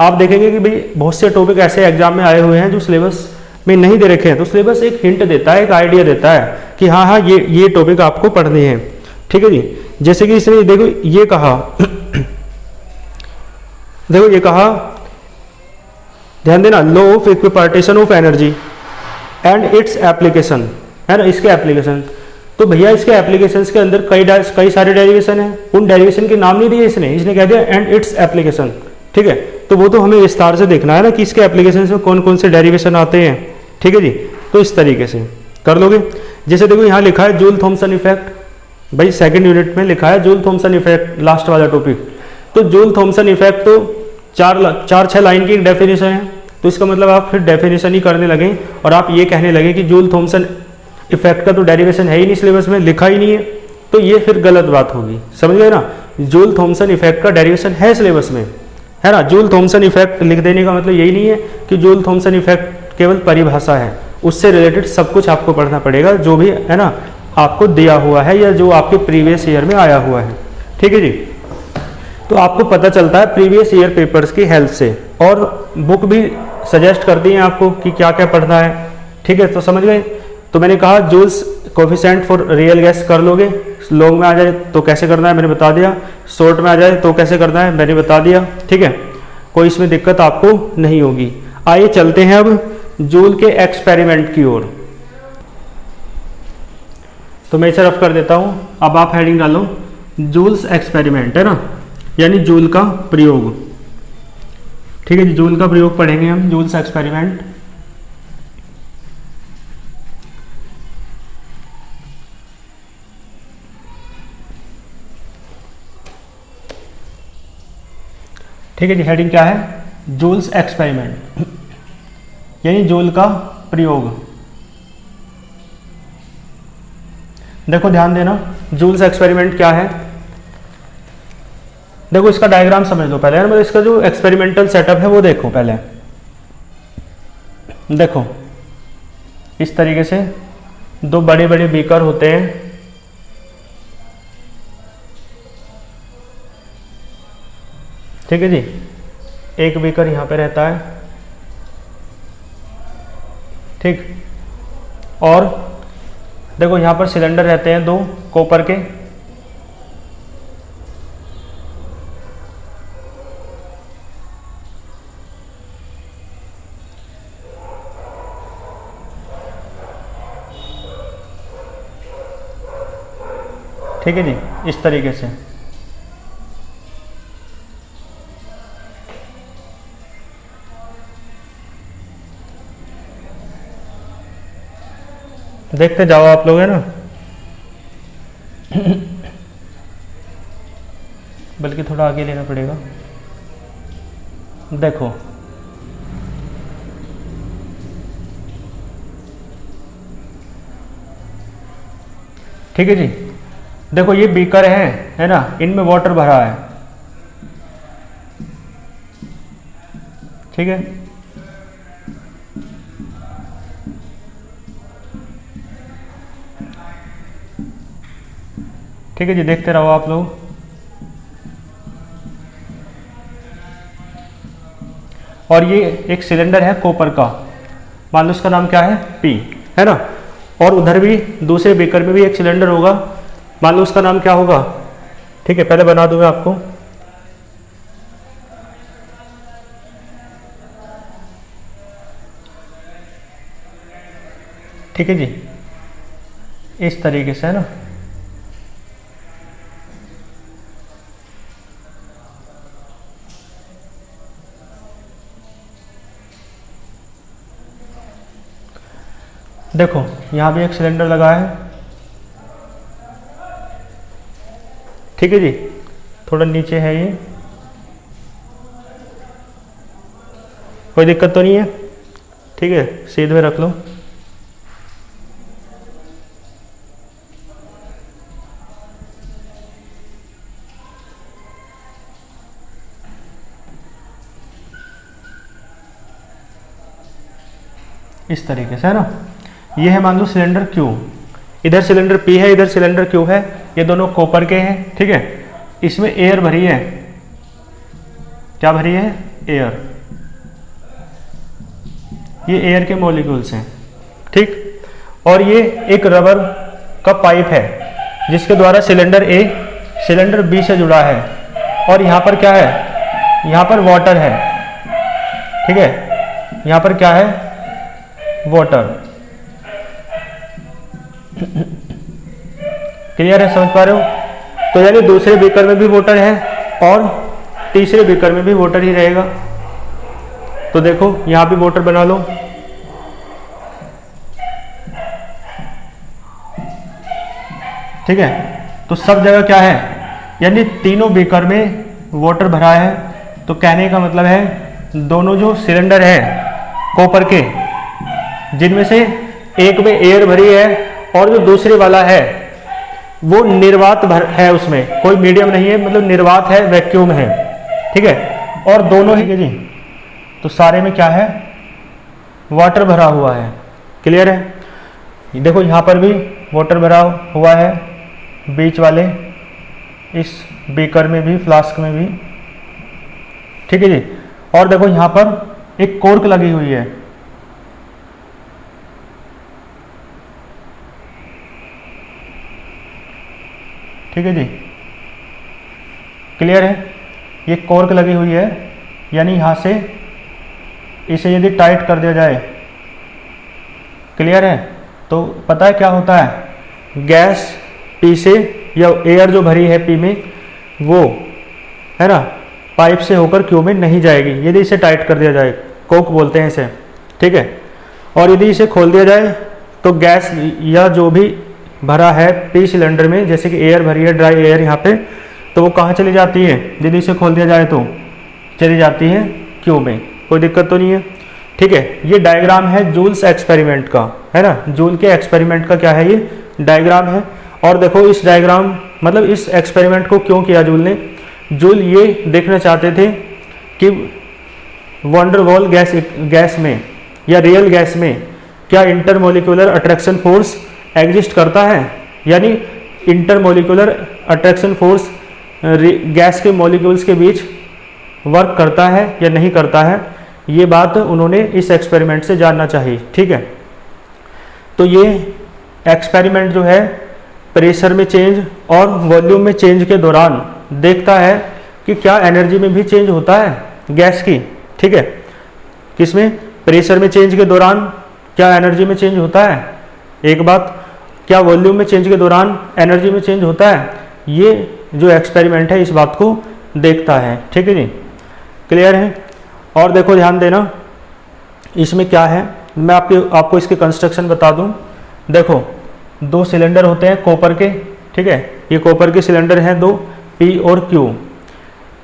आप देखेंगे कि भाई बहुत से टॉपिक ऐसे एग्जाम में आए हुए हैं जो सिलेबस में नहीं दे रखे हैं। तो सिलेबस एक हिंट देता है, एक आइडिया देता है कि हाँ हाँ ये टॉपिक आपको पढ़ने हैं, ठीक है जी। जैसे कि इसने देखो ये कहा देखो ये कहा, ध्यान देना, law of equipartition of energy and its application, है ना, इसके एप्लीकेशन। तो भैया इसके एप्लीकेशंस के अंदर कई सारे डेरिवेशन हैं, उन डेरिवेशन के नाम नहीं दिए इसने कह दिया एंड इट्स एप्लीकेशन, ठीक है। तो वो तो हमें विस्तार से देखना है ना कि इसके एप्लीकेशन में कौन कौन से डेरिवेशन आते हैं, ठीक है जी। तो इस तरीके से कर लोगे। जैसे देखो यहाँ लिखा है जूल थॉमसन इफेक्ट, भाई सेकंड यूनिट में लिखा है जूल थॉमसन इफेक्ट, लास्ट वाला टॉपिक। तो जूल थॉमसन इफेक्ट तो 4-6 लाइन की एक डेफिनेशन है। तो इसका मतलब आप फिर डेफिनेशन ही करने लगे और आप ये कहने लगे कि जूल थॉमसन इफेक्ट का तो डेरिवेशन है ही नहीं, सिलेबस में लिखा ही नहीं है, तो ये फिर गलत बात होगी, समझ गए ना। जूल थॉमसन इफेक्ट का डेरिवेशन है सिलेबस में, है ना। जूल थॉमसन इफेक्ट लिख देने का मतलब यही नहीं है कि जूल थॉमसन इफेक्ट केवल परिभाषा है, उससे रिलेटेड सब कुछ आपको पढ़ना पड़ेगा जो भी है ना आपको दिया हुआ है या जो आपके प्रीवियस ईयर में आया हुआ है, ठीक है जी। तो आपको पता चलता है प्रीवियस ईयर पेपर्स की हेल्प से, और बुक भी सजेस्ट करती हैं आपको कि क्या क्या पढ़ना है, ठीक है। तो समझ गए। तो मैंने कहा Joule's coefficient for real gas कर लोगे, लॉन्ग में आ जाए तो कैसे करना है मैंने बता दिया, शॉर्ट में आ जाए तो कैसे करना है मैंने बता दिया, ठीक है। कोई इसमें दिक्कत आपको नहीं होगी। आइए चलते हैं अब जूल के एक्सपेरिमेंट की ओर। तो मैं इसे रफ कर देता हूं, अब आप हेडिंग डालो जूल्स एक्सपेरिमेंट, है ना, यानी जूल का प्रयोग, ठीक है जी। जूल का प्रयोग पढ़ेंगे हम, जूल्स एक्सपेरिमेंट। ठीक है जी। हेडिंग क्या है, जूल्स एक्सपेरिमेंट यानी जूल का प्रयोग। देखो ध्यान देना, जूल्स एक्सपेरिमेंट क्या है। देखो इसका डायग्राम समझ लो पहले, मतलब इसका जो एक्सपेरिमेंटल सेटअप है वो देखो पहले। देखो इस तरीके से दो बड़े बड़े बीकर होते हैं, ठीक है जी। एक बीकर यहाँ पे रहता है, ठीक, और देखो यहाँ पर सिलेंडर रहते हैं 2 कॉपर के, ठीक है जी, इस तरीके से। देखते जाओ आप लोग, है ना, बल्कि थोड़ा आगे लेना पड़ेगा। देखो ठीक है जी। देखो ये बीकर है ना, इनमें वाटर भरा है, ठीक है। ठीक है जी, देखते रहो आप लोग। और ये एक सिलेंडर है कॉपर का, मान लो उसका नाम क्या है पी, है ना। और उधर भी दूसरे बीकर में भी एक सिलेंडर होगा, मान लो उसका नाम क्या होगा, ठीक है, पहले बना दूं मैं आपको। ठीक है जी, इस तरीके से, है ना। देखो यहाँ भी एक सिलेंडर लगा है, ठीक है जी, थोड़ा नीचे है ये, कोई दिक्कत तो नहीं है, ठीक है, सीधे में रख लो। इस तरीके से, है ना। ये है मान लो सिलेंडर Q, इधर सिलेंडर P है, इधर सिलेंडर Q है, ये दोनों कॉपर के हैं, ठीक है। इसमें एयर भरी है, क्या भरी है? एयर। ये एयर के मॉलिक्यूल्स हैं, ठीक। और ये एक रबर का पाइप है जिसके द्वारा सिलेंडर A सिलेंडर B से जुड़ा है। और यहाँ पर क्या है? यहाँ पर वाटर है, ठीक है। यहाँ पर क्या है? वाटर। क्लियर है? समझ पा रहे हो? तो यानी दूसरे बीकर में भी वाटर है और तीसरे बीकर में भी वाटर ही रहेगा। तो देखो यहाँ भी वाटर बना लो, ठीक है। तो सब जगह क्या है? यानी तीनों बीकर में वाटर भरा है। तो कहने का मतलब है दोनों जो सिलेंडर है कॉपर के, जिनमें से एक में एयर भरी है और जो दूसरे वाला है वो निर्वात भर है, उसमें कोई मीडियम नहीं है, मतलब निर्वात है, वैक्यूम है, ठीक है। और दोनों ही जी, तो सारे में क्या है? वाटर भरा हुआ है। क्लियर है? देखो यहाँ पर भी वाटर भरा हुआ है, बीच वाले इस बीकर में भी, फ्लास्क में भी, ठीक है जी। और देखो यहाँ पर एक कॉर्क लगी हुई है, ठीक है जी। क्लियर है? ये कॉर्क लगी हुई है, यानी यहाँ से इसे यदि टाइट कर दिया जाए, क्लियर है, तो पता है क्या होता है? गैस P से या एयर जो भरी है P में, वो है ना, पाइप से होकर Q में नहीं जाएगी यदि इसे टाइट कर दिया जाए। कोक बोलते हैं इसे, ठीक है। और यदि इसे खोल दिया जाए तो गैस या जो भी भरा है P सिलेंडर में, जैसे कि एयर भरी है, ड्राई एयर यहाँ पे, तो वो कहाँ चली जाती है? यदि इसे खोल दिया जाए तो चली जाती है Q में। कोई दिक्कत तो नहीं है, ठीक है। ये डायग्राम है जूल्स एक्सपेरिमेंट का, है ना। जूल के एक्सपेरिमेंट का क्या है? ये डायग्राम है। और देखो इस डायग्राम, मतलब इस एक्सपेरिमेंट को क्यों किया जूल ने? जूल ये देखना चाहते थे कि वंडरवॉल गैस में या रियल गैस में क्या इंटरमोलिकुलर अट्रैक्शन फोर्स एग्जिस्ट करता है, यानी इंटरमोलिकुलर अट्रैक्शन फोर्स गैस के मॉलिक्यूल्स के बीच वर्क करता है या नहीं करता है। ये बात उन्होंने इस एक्सपेरिमेंट से जानना चाहिए, ठीक है। तो ये एक्सपेरिमेंट जो है प्रेशर में चेंज और वॉल्यूम में चेंज के दौरान देखता है कि क्या एनर्जी में भी चेंज होता है गैस की, ठीक है। किसमें? प्रेशर में चेंज के दौरान क्या एनर्जी में चेंज होता है? एक बात, क्या वॉल्यूम में चेंज के दौरान एनर्जी में चेंज होता है? ये जो एक्सपेरिमेंट है इस बात को देखता है, ठीक है जी। क्लियर है? और देखो ध्यान देना, इसमें क्या है, मैं आपको इसके कंस्ट्रक्शन बता दूं। देखो दो सिलेंडर होते हैं कॉपर के, ठीक है। ये कॉपर के सिलेंडर हैं दो, P और Q,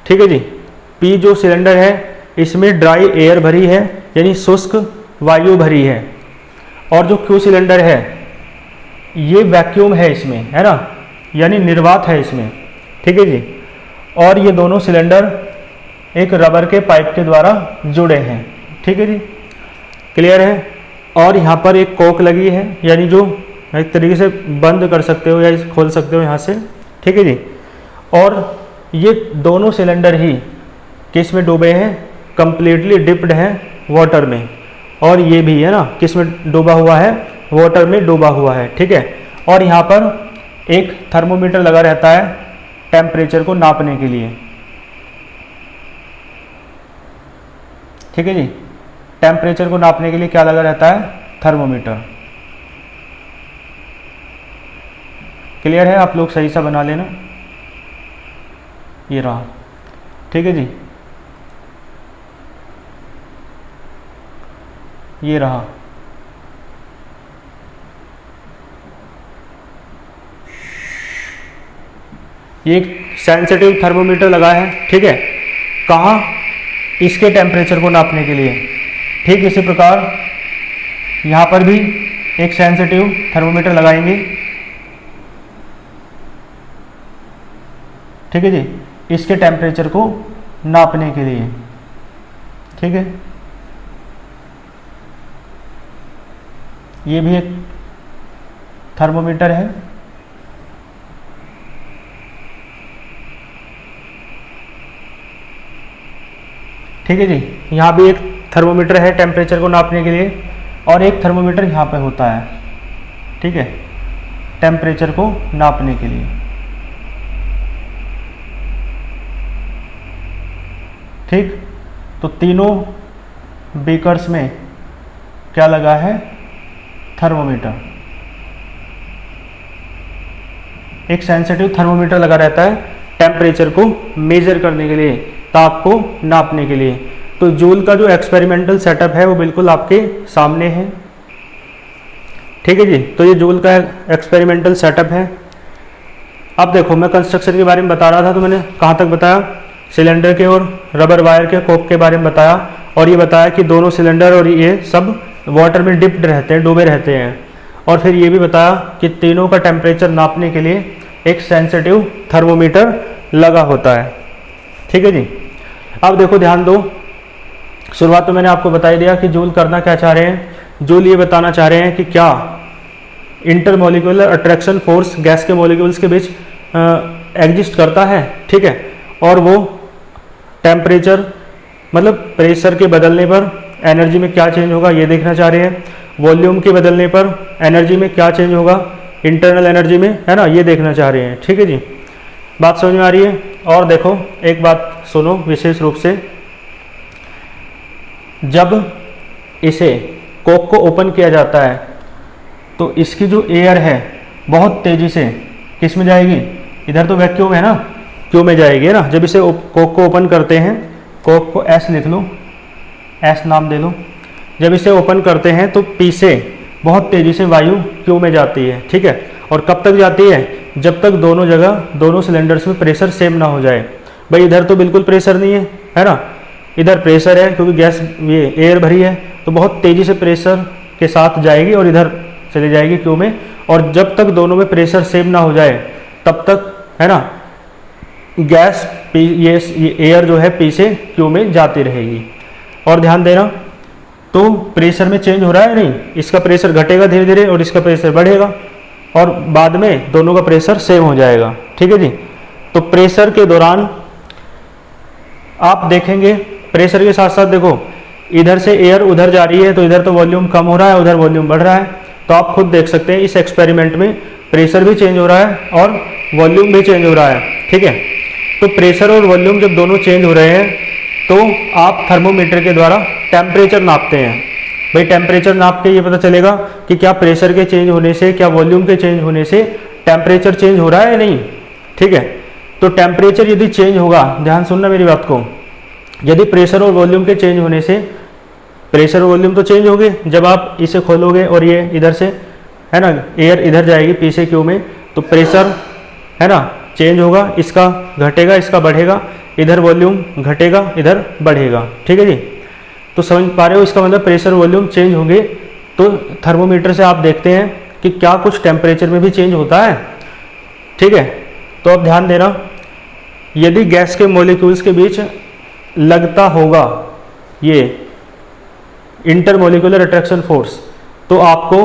ठीक है जी। P जो सिलेंडर है इसमें ड्राई एयर भरी है, यानी शुष्क वायु भरी है। और जो Q सिलेंडर है ये वैक्यूम है इसमें, है ना, यानी निर्वात है इसमें, ठीक है जी। और ये दोनों सिलेंडर एक रबर के पाइप के द्वारा जुड़े हैं, ठीक है जी। क्लियर है? और यहाँ पर एक कोक लगी है, यानी जो एक तरीके से बंद कर सकते हो या खोल सकते हो यहाँ से, ठीक है जी। और ये दोनों सिलेंडर ही किस में डूबे हैं? कंप्लीटली डिप्ड हैं वाटर में। और ये भी है ना, किस में डूबा हुआ है? वाटर में डूबा हुआ है, ठीक है। और यहाँ पर एक थर्मोमीटर लगा रहता है टेम्परेचर को नापने के लिए, ठीक है जी। टेम्परेचर को नापने के लिए क्या लगा रहता है? थर्मोमीटर। क्लियर है? आप लोग सही सा बना लेना। ये रहा, ठीक है जी। ये रहा, ये एक सेंसिटिव थर्मोमीटर लगा है, ठीक है। कहाँ? इसके टेम्परेचर को नापने के लिए। ठीक इसी प्रकार यहाँ पर भी एक सेंसिटिव थर्मोमीटर लगाएंगे, ठीक है जी, इसके टेम्परेचर को नापने के लिए, ठीक है। ये भी एक थर्मोमीटर है। ठीक है जी, यहाँ भी एक थर्मोमीटर है टेम्परेचर को नापने के लिए, और एक थर्मोमीटर यहाँ पे होता है, ठीक है, टेम्परेचर को नापने के लिए। ठीक, तो तीनों बीकर्स में क्या लगा है? थर्मोमीटर। एक सेंसिटिव थर्मोमीटर लगा रहता है टेम्परेचर को मेजर करने के लिए, ताप को नापने के लिए। तो जूल का जो एक्सपेरिमेंटल सेटअप है वो बिल्कुल आपके सामने है। ठीक है जी, तो ये जूल का एक्सपेरिमेंटल सेटअप है। अब देखो, मैं कंस्ट्रक्शन के बारे में बता रहा था, तो मैंने कहाँ तक बताया? सिलेंडर के और रबर वायर के कोक के बारे में बताया, और ये बताया कि दोनों सिलेंडर और ये सब वाटर में डिप्ड रहते हैं, डूबे रहते हैं। और फिर ये भी बताया कि तीनों का टेम्परेचर नापने के लिए एक सेंसिटिव थर्मोमीटर लगा होता है। ठीक है जी, अब देखो ध्यान दो, शुरुआत में मैंने आपको बता दिया कि जूल करना क्या चाह रहे हैं। जूल ये बताना चाह रहे हैं कि क्या इंटरमोलिकुलर अट्रैक्शन फोर्स गैस के मॉलिक्यूल्स के बीच एग्जिस्ट करता है। ठीक है, और वो टेम्परेचर मतलब प्रेशर के बदलने पर एनर्जी में क्या चेंज होगा ये देखना चाह रहे हैं। वॉल्यूम के बदलने पर एनर्जी में क्या चेंज होगा, इंटरनल एनर्जी में, है ना, ये देखना चाह रहे हैं। ठीक है जी, बात समझ में आ रही है? और देखो एक बात सुनो विशेष रूप से, जब इसे कोक को ओपन किया जाता है तो इसकी जो एयर है बहुत तेज़ी से किस में जाएगी? इधर तो वैक्यूम है ना, क्यू में जाएगी, है ना। जब इसे कोक को ओपन करते हैं, कोक को एस लिख लो, एस नाम दे लो। जब इसे ओपन करते हैं तो पी से बहुत तेज़ी से वायु क्यू में जाती है। ठीक है, और कब तक जाती है? जब तक दोनों जगह, दोनों सिलेंडर्स में प्रेशर सेम ना हो जाए। भाई इधर तो बिल्कुल प्रेशर नहीं है ना, इधर प्रेशर है क्योंकि गैस ये एयर भरी है, तो बहुत तेज़ी से प्रेशर के साथ जाएगी और इधर चली जाएगी क्यू में। और जब तक दोनों में प्रेशर सेम ना हो जाए तब तक, है ना, गैस पी ये एयर जो है पी से क्यू में जाती रहेगी। और ध्यान देना, तो प्रेशर में चेंज हो रहा है नहीं, इसका प्रेशर घटेगा धीरे धीरे और इसका प्रेशर बढ़ेगा, और बाद में दोनों का प्रेशर सेम हो जाएगा। ठीक है जी, तो प्रेशर के दौरान आप देखेंगे, प्रेशर के साथ साथ देखो इधर से एयर उधर जा रही है तो इधर तो वॉल्यूम कम हो रहा है, उधर वॉल्यूम बढ़ रहा है। तो आप खुद देख सकते हैं इस एक्सपेरिमेंट में प्रेशर भी चेंज हो रहा है और वॉल्यूम भी चेंज हो रहा है। ठीक है, तो प्रेशर और वॉल्यूम जब दोनों चेंज हो रहे हैं तो आप थर्मोमीटर के द्वारा टेम्परेचर नापते हैं। भाई टेम्परेचर नाप के ये पता चलेगा कि क्या प्रेशर के चेंज होने से, क्या वॉल्यूम के चेंज होने से टेम्परेचर चेंज हो रहा है या नहीं। ठीक है, तो टेम्परेचर यदि चेंज होगा, ध्यान सुनना मेरी बात को, यदि प्रेशर और वॉल्यूम के चेंज होने से, प्रेशर और वॉल्यूम तो चेंज होंगे जब आप इसे खोलोगे और ये इधर से, है ना, एयर इधर जाएगी पी से क्यू में, तो प्रेशर, है ना, चेंज होगा, इसका घटेगा, इसका बढ़ेगा, इधर वॉल्यूम घटेगा, इधर बढ़ेगा। ठीक है जी, तो समझ पा रहे हो? इसका मतलब प्रेशर वॉल्यूम चेंज होंगे तो थर्मोमीटर से आप देखते हैं कि क्या कुछ टेम्परेचर में भी चेंज होता है। ठीक है, तो अब ध्यान देना, यदि गैस के मॉलिक्यूल्स के बीच लगता होगा ये इंटरमोलिकुलर अट्रैक्शन फोर्स, तो आपको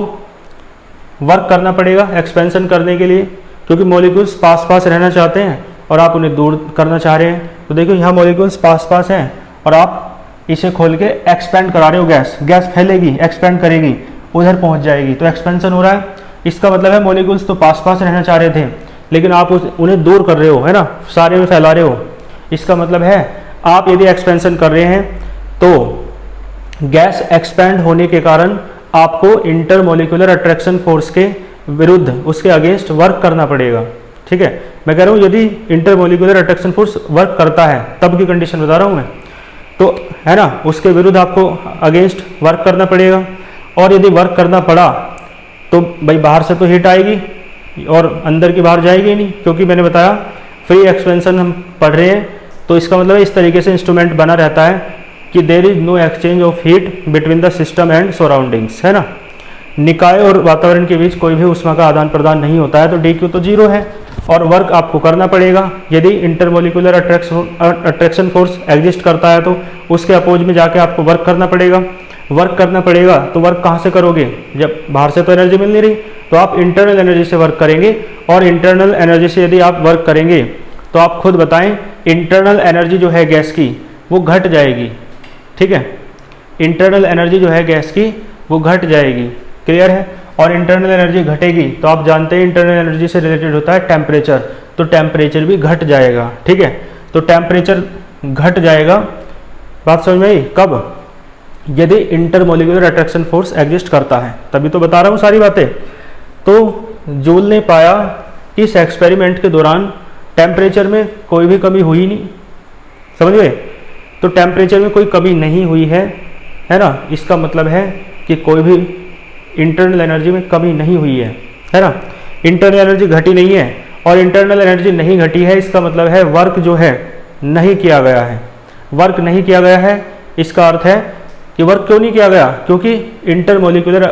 वर्क करना पड़ेगा एक्सपेंशन करने के लिए, क्योंकि मॉलिक्यूल्स पास पास रहना चाहते हैं और आप उन्हें दूर करना चाह रहे हैं। तो देखो यहाँ मॉलिक्यूल्स पास पास हैं और आप इसे खोल के एक्सपेंड करा रहे हो, गैस फैलेगी, एक्सपेंड करेगी, उधर पहुँच जाएगी, तो एक्सपेंशन हो रहा है। इसका मतलब है मॉलिक्यूल्स तो पास पास रहना चाह रहे थे लेकिन आप उन्हें दूर कर रहे हो, है ना, सारे में फैला रहे हो। इसका मतलब है आप यदि एक्सपेंशन कर रहे हैं तो गैस एक्सपैंड होने के कारण आपको इंटरमोलिकुलर अट्रैक्शन फोर्स के विरुद्ध, उसके अगेंस्ट वर्क करना पड़ेगा। ठीक है, मैं कह रहा हूँ यदि इंटरमोलिकुलर अट्रैक्शन फोर्स वर्क करता है तब की कंडीशन बता रहा हूँ मैं, तो है ना, उसके विरुद्ध आपको अगेंस्ट वर्क करना पड़ेगा। और यदि वर्क करना पड़ा तो भाई बाहर से तो हीट आएगी और अंदर की बाहर जाएगी नहीं, क्योंकि मैंने बताया फ्री एक्सपेंशन हम पढ़ रहे हैं, तो इसका मतलब इस तरीके से इंस्ट्रूमेंट बना रहता है कि there is no exchange of heat between the system and surroundings, है ना, निकाय और वातावरण के बीच कोई भी ऊष्मा का आदान प्रदान नहीं होता है, तो dq तो जीरो है और वर्क आपको करना पड़ेगा। यदि इंटरमोलिकुलर अट्रैक्शन फोर्स एग्जिस्ट करता है तो उसके अपोज में जाके आपको वर्क करना पड़ेगा। वर्क करना पड़ेगा, तो वर्क कहाँ से करोगे? जब बाहर से तो एनर्जी मिल नहीं रही, तो आप इंटरनल एनर्जी से वर्क करेंगे। और इंटरनल एनर्जी से यदि आप वर्क करेंगे तो आप खुद बताएं, इंटरनल एनर्जी जो है गैस की वो घट जाएगी। ठीक है, इंटरनल एनर्जी जो है गैस की वो घट जाएगी। क्लियर है? और इंटरनल एनर्जी घटेगी तो आप जानते हैं इंटरनल एनर्जी से रिलेटेड होता है टेम्परेचर, तो टेम्परेचर भी घट जाएगा। ठीक है, तो टेम्परेचर घट जाएगा। बात समझ में आई? कब? यदि इंटरमोलिकुलर अट्रैक्शन फोर्स एग्जिस्ट करता है, तभी तो बता रहा हूँ सारी बातें। तो जूल ने पाया कि इस एक्सपेरिमेंट के दौरान टेम्परेचर में कोई भी कमी हुई नहीं। समझ गए? तो टेम्परेचर में कोई कमी नहीं हुई है ना? इसका मतलब है कि कोई भी इंटरनल एनर्जी में कमी नहीं हुई है ना? इंटरनल एनर्जी घटी नहीं है, और इंटरनल एनर्जी नहीं घटी है, इसका मतलब है वर्क जो है नहीं किया गया है। वर्क नहीं किया गया है, इसका अर्थ है कि वर्क क्यों नहीं किया गया? क्योंकि इंटरमोलिकुलर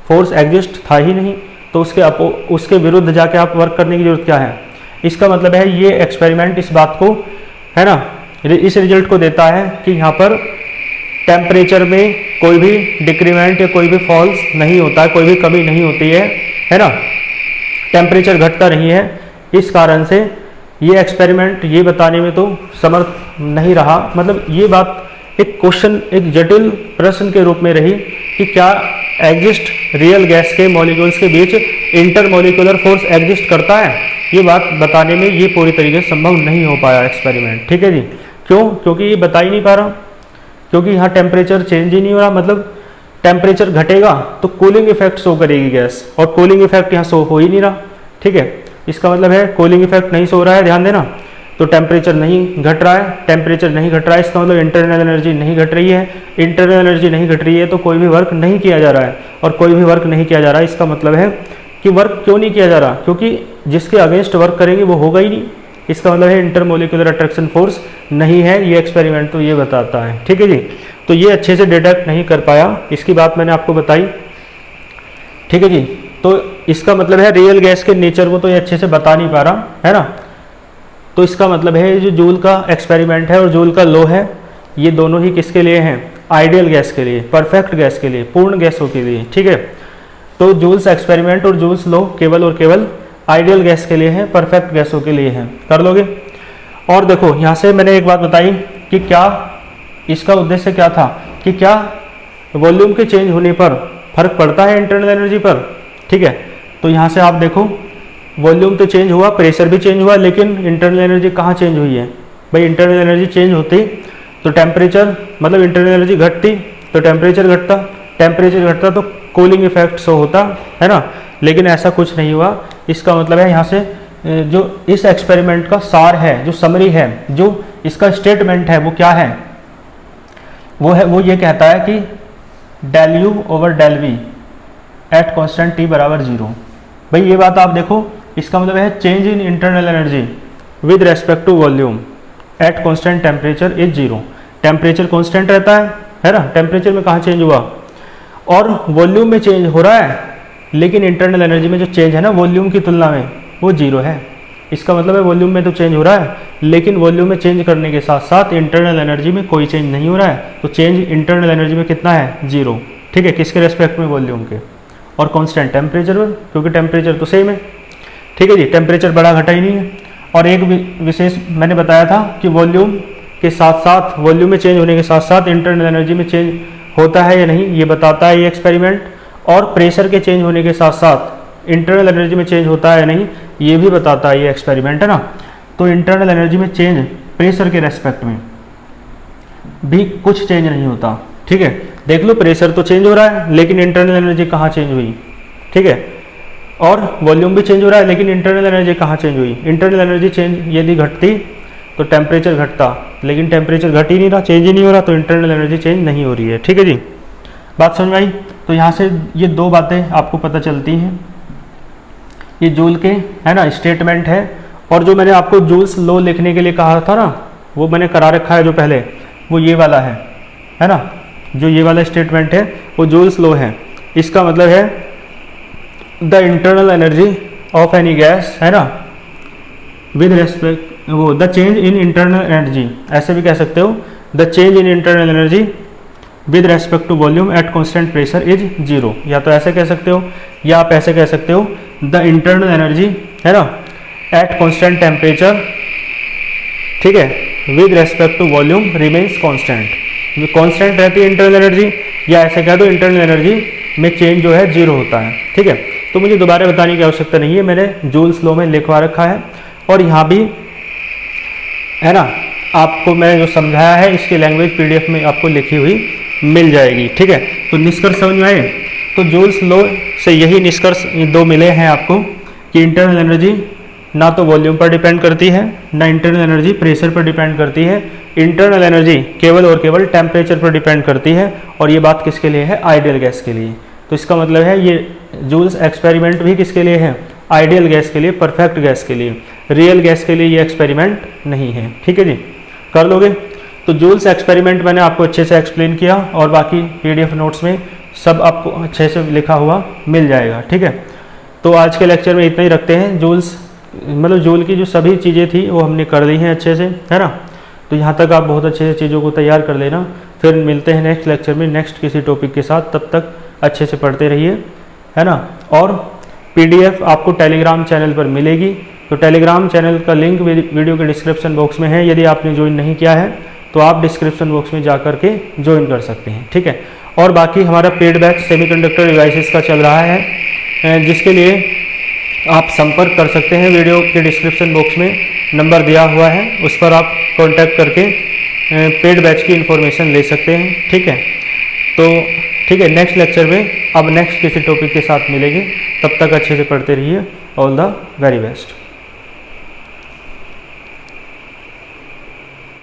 फोर्स एग्जिस्ट था ही नहीं, तो उसके विरुद्ध जाके आप वर्क करने की जरूरत क्या है? इसका मतलब है ये एक्सपेरिमेंट इस बात को, है ना, इस रिजल्ट को देता है कि यहाँ पर टेम्परेचर में कोई भी डिक्रीमेंट या कोई भी फॉल्स नहीं होता है, कोई भी कमी नहीं होती है ना? टेम्परेचर घटता नहीं है। इस कारण से ये एक्सपेरिमेंट ये बताने में तो समर्थ नहीं रहा। मतलब ये बात एक क्वेश्चन, एक जटिल प्रश्न के रूप में रही कि क्या एग्जिस्ट रियल गैस के मॉलिक्यूल्स के बीच इंटरमोलिकुलर फोर्स एग्जिस्ट करता है? ये बात बताने में ये पूरी तरीके से संभव नहीं हो पाया एक्सपेरिमेंट। ठीक है जी। क्यों? क्योंकि ये बता ही नहीं पा रहा, क्योंकि यहाँ टेम्परेचर चेंज ही नहीं हो रहा। मतलब टेम्परेचर घटेगा तो कूलिंग इफेक्ट शो करेगी गैस, और कूलिंग इफेक्ट यहाँ शो हो ही नहीं रहा। ठीक है, इसका मतलब है कूलिंग इफेक्ट नहीं शो हो रहा है, ध्यान देना। तो टेम्परेचर नहीं घट रहा है, टेम्परेचर नहीं घट रहा है, इसका मतलब इंटरनल एनर्जी नहीं घट रही है। इंटरनल एनर्जी नहीं घट रही है तो कोई भी वर्क नहीं किया जा रहा है, और कोई भी वर्क नहीं किया जा रहा है, इसका मतलब है कि वर्क क्यों नहीं किया जा रहा? क्योंकि जिसके अगेंस्ट वर्क करेंगे वो होगा ही नहीं। इसका मतलब है इंटरमोलिकुलर अट्रैक्शन फोर्स नहीं है। ये एक्सपेरिमेंट तो ये बताता है। ठीक है जी। तो ये अच्छे से डिटेक्ट नहीं कर पाया, इसकी बात मैंने आपको बताई। ठीक है जी। तो इसका मतलब है रियल गैस के नेचर को तो ये अच्छे से बता नहीं पा रहा, है ना? तो इसका मतलब है जो जूल का एक्सपेरिमेंट है और जूल का लॉ है, ये दोनों ही किसके लिए हैं? आइडियल गैस के लिए, परफेक्ट गैस के लिए, पूर्ण गैसों के लिए। ठीक है, तो जूल्स एक्सपेरिमेंट और जूल्स लॉ केवल और केवल आइडियल गैस के लिए है, परफेक्ट गैसों के लिए है। कर लोगे? और देखो यहाँ से मैंने एक बात बताई कि क्या इसका उद्देश्य क्या था, कि क्या वॉल्यूम के चेंज होने पर फर्क पड़ता है इंटरनल एनर्जी पर। ठीक है, तो यहाँ से आप देखो वॉल्यूम तो चेंज हुआ, प्रेशर भी चेंज हुआ, लेकिन इंटरनल एनर्जी कहाँ चेंज हुई है? भाई इंटरनल एनर्जी चेंज होती तो टेम्परेचर, मतलब इंटरनल एनर्जी घटती तो टेम्परेचर घटता, टेम्परेचर घटता तो कूलिंग इफेक्ट शो होता, है ना? लेकिन ऐसा कुछ नहीं हुआ। इसका मतलब है यहाँ से जो इस एक्सपेरिमेंट का सार है, जो समरी है, जो इसका स्टेटमेंट है, वो क्या है? वो ये कहता है कि del you over del we at constant T बराबर 0। भाई ये बात आप देखो, इसका मतलब है change in internal energy with respect to volume at constant temperature is 0। Temperature constant रहता है ना? टेम्परेचर में कहाँ चेंज हुआ? और वॉल्यूम में चेंज हो रहा है, लेकिन इंटरनल एनर्जी में जो चेंज है ना वॉल्यूम की तुलना में, वो 0 है। इसका मतलब है वॉल्यूम में तो चेंज हो रहा है, लेकिन वॉल्यूम में चेंज करने के साथ साथ इंटरनल एनर्जी में कोई चेंज नहीं हो रहा है। तो चेंज इंटरनल एनर्जी में कितना है? 0। ठीक है, किसके रेस्पेक्ट में? वॉल्यूम के। और कांस्टेंट टेम्परेचर में, क्योंकि टेम्परेचर तो सेम है। ठीक है जी, टेम्परेचर बड़ा घटा ही नहीं है। और एक विशेष मैंने बताया था कि वॉल्यूम के साथ साथ, वॉल्यूम में चेंज होने के साथ साथ इंटरनल एनर्जी में चेंज होता है या नहीं, ये बताता है ये एक्सपेरिमेंट। और प्रेशर के चेंज होने के साथ साथ इंटरनल एनर्जी में चेंज होता है या नहीं, ये भी बताता है ये एक्सपेरिमेंट, है ना? तो इंटरनल एनर्जी में चेंज, प्रेशर के रेस्पेक्ट में भी कुछ चेंज नहीं होता। ठीक है, देख लो प्रेशर तो चेंज हो रहा है, लेकिन इंटरनल एनर्जी कहाँ चेंज हुई? ठीक है, और वॉल्यूम भी चेंज हो रहा है, लेकिन इंटरनल एनर्जी कहाँ चेंज हुई? इंटरनल एनर्जी चेंज यदि घटती तो टेम्परेचर घटता, लेकिन टेम्परेचर घट ही नहीं रहा, चेंज ही नहीं हो रहा, तो इंटरनल एनर्जी चेंज नहीं हो रही है। ठीक है जी, बात समझ में आई? तो यहाँ से ये दो बातें आपको पता चलती हैं। ये जूल के, है ना, स्टेटमेंट है, और जो मैंने आपको जूल्स लॉ लिखने के लिए कहा था ना, वो मैंने करा रखा है जो पहले, वो ये वाला है ना? जो ये वाला स्टेटमेंट है वो जूल्स लॉ है। इसका मतलब है the internal energy of any gas, है ना, विद रेस्पेक्ट, वो the change in internal energy, ऐसे भी कह सकते हो, the change in internal energy with respect to volume at constant pressure is 0। या तो ऐसे कह सकते हो या आप ऐसे कह सकते हो द इंटरनल एनर्जी, है ना, एट कॉन्स्टेंट टेम्परेचर, ठीक है, with respect to volume remains constant. Constant रहती है इंटरनल एनर्जी, या ऐसे कह दो इंटरनल एनर्जी में चेंज जो है 0 होता है। ठीक है, तो मुझे दोबारा बताने की आवश्यकता नहीं है, मैंने जूल्स लॉ में लिखवा रखा है और यहाँ भी, है ना, आपको मैं जो समझाया है इसकी लैंग्वेज पीडीएफ में आपको लिखी हुई मिल जाएगी। ठीक है, तो निष्कर्ष समझ में आए। तो जूल्स लॉ से यही निष्कर्ष दो मिले हैं आपको कि इंटरनल एनर्जी ना तो वॉल्यूम पर डिपेंड करती है, ना इंटरनल एनर्जी प्रेशर पर डिपेंड करती है। इंटरनल एनर्जी केवल और केवल टेम्परेचर पर डिपेंड करती है, और ये बात किसके लिए है? आइडियल गैस के लिए। तो इसका मतलब है ये जूल्स एक्सपेरिमेंट भी किसके लिए है? आइडियल गैस के लिए, परफेक्ट गैस के लिए। रियल गैस के लिए ये एक्सपेरिमेंट नहीं है। ठीक है जी, कर लोगे? तो जूल्स एक्सपेरिमेंट मैंने आपको अच्छे से एक्सप्लेन किया और बाकी पीडीएफ नोट्स में सब आपको अच्छे से लिखा हुआ मिल जाएगा। ठीक है, तो आज के लेक्चर में इतना ही रखते हैं। जूल्स मतलब जूल की जो सभी चीज़ें थी वो हमने कर ली हैं अच्छे से, है ना। तो यहाँ तक आप बहुत अच्छे से चीज़ों को तैयार कर लेना। फिर मिलते हैं नेक्स्ट लेक्चर में नेक्स्ट किसी टॉपिक के साथ। तब तक अच्छे से पढ़ते रहिए, है ना। और पीडीएफ आपको टेलीग्राम चैनल पर मिलेगी, तो टेलीग्राम चैनल का लिंक वीडियो के डिस्क्रिप्शन बॉक्स में है। यदि आपने ज्वाइन नहीं किया है तो आप डिस्क्रिप्शन बॉक्स में जा कर के ज्वाइन कर सकते हैं। ठीक है, और बाकी हमारा पेड बैच सेमीकंडक्टर डिवाइसेस का चल रहा है, जिसके लिए आप संपर्क कर सकते हैं। वीडियो के डिस्क्रिप्शन बॉक्स में नंबर दिया हुआ है, उस पर आप कांटेक्ट करके पेड बैच की इन्फॉर्मेशन ले सकते हैं। ठीक है, तो ठीक है, नेक्स्ट लेक्चर में अब नेक्स्ट किसी टॉपिक के साथ मिलेंगे। तब तक अच्छे से पढ़ते रहिए। All the very best.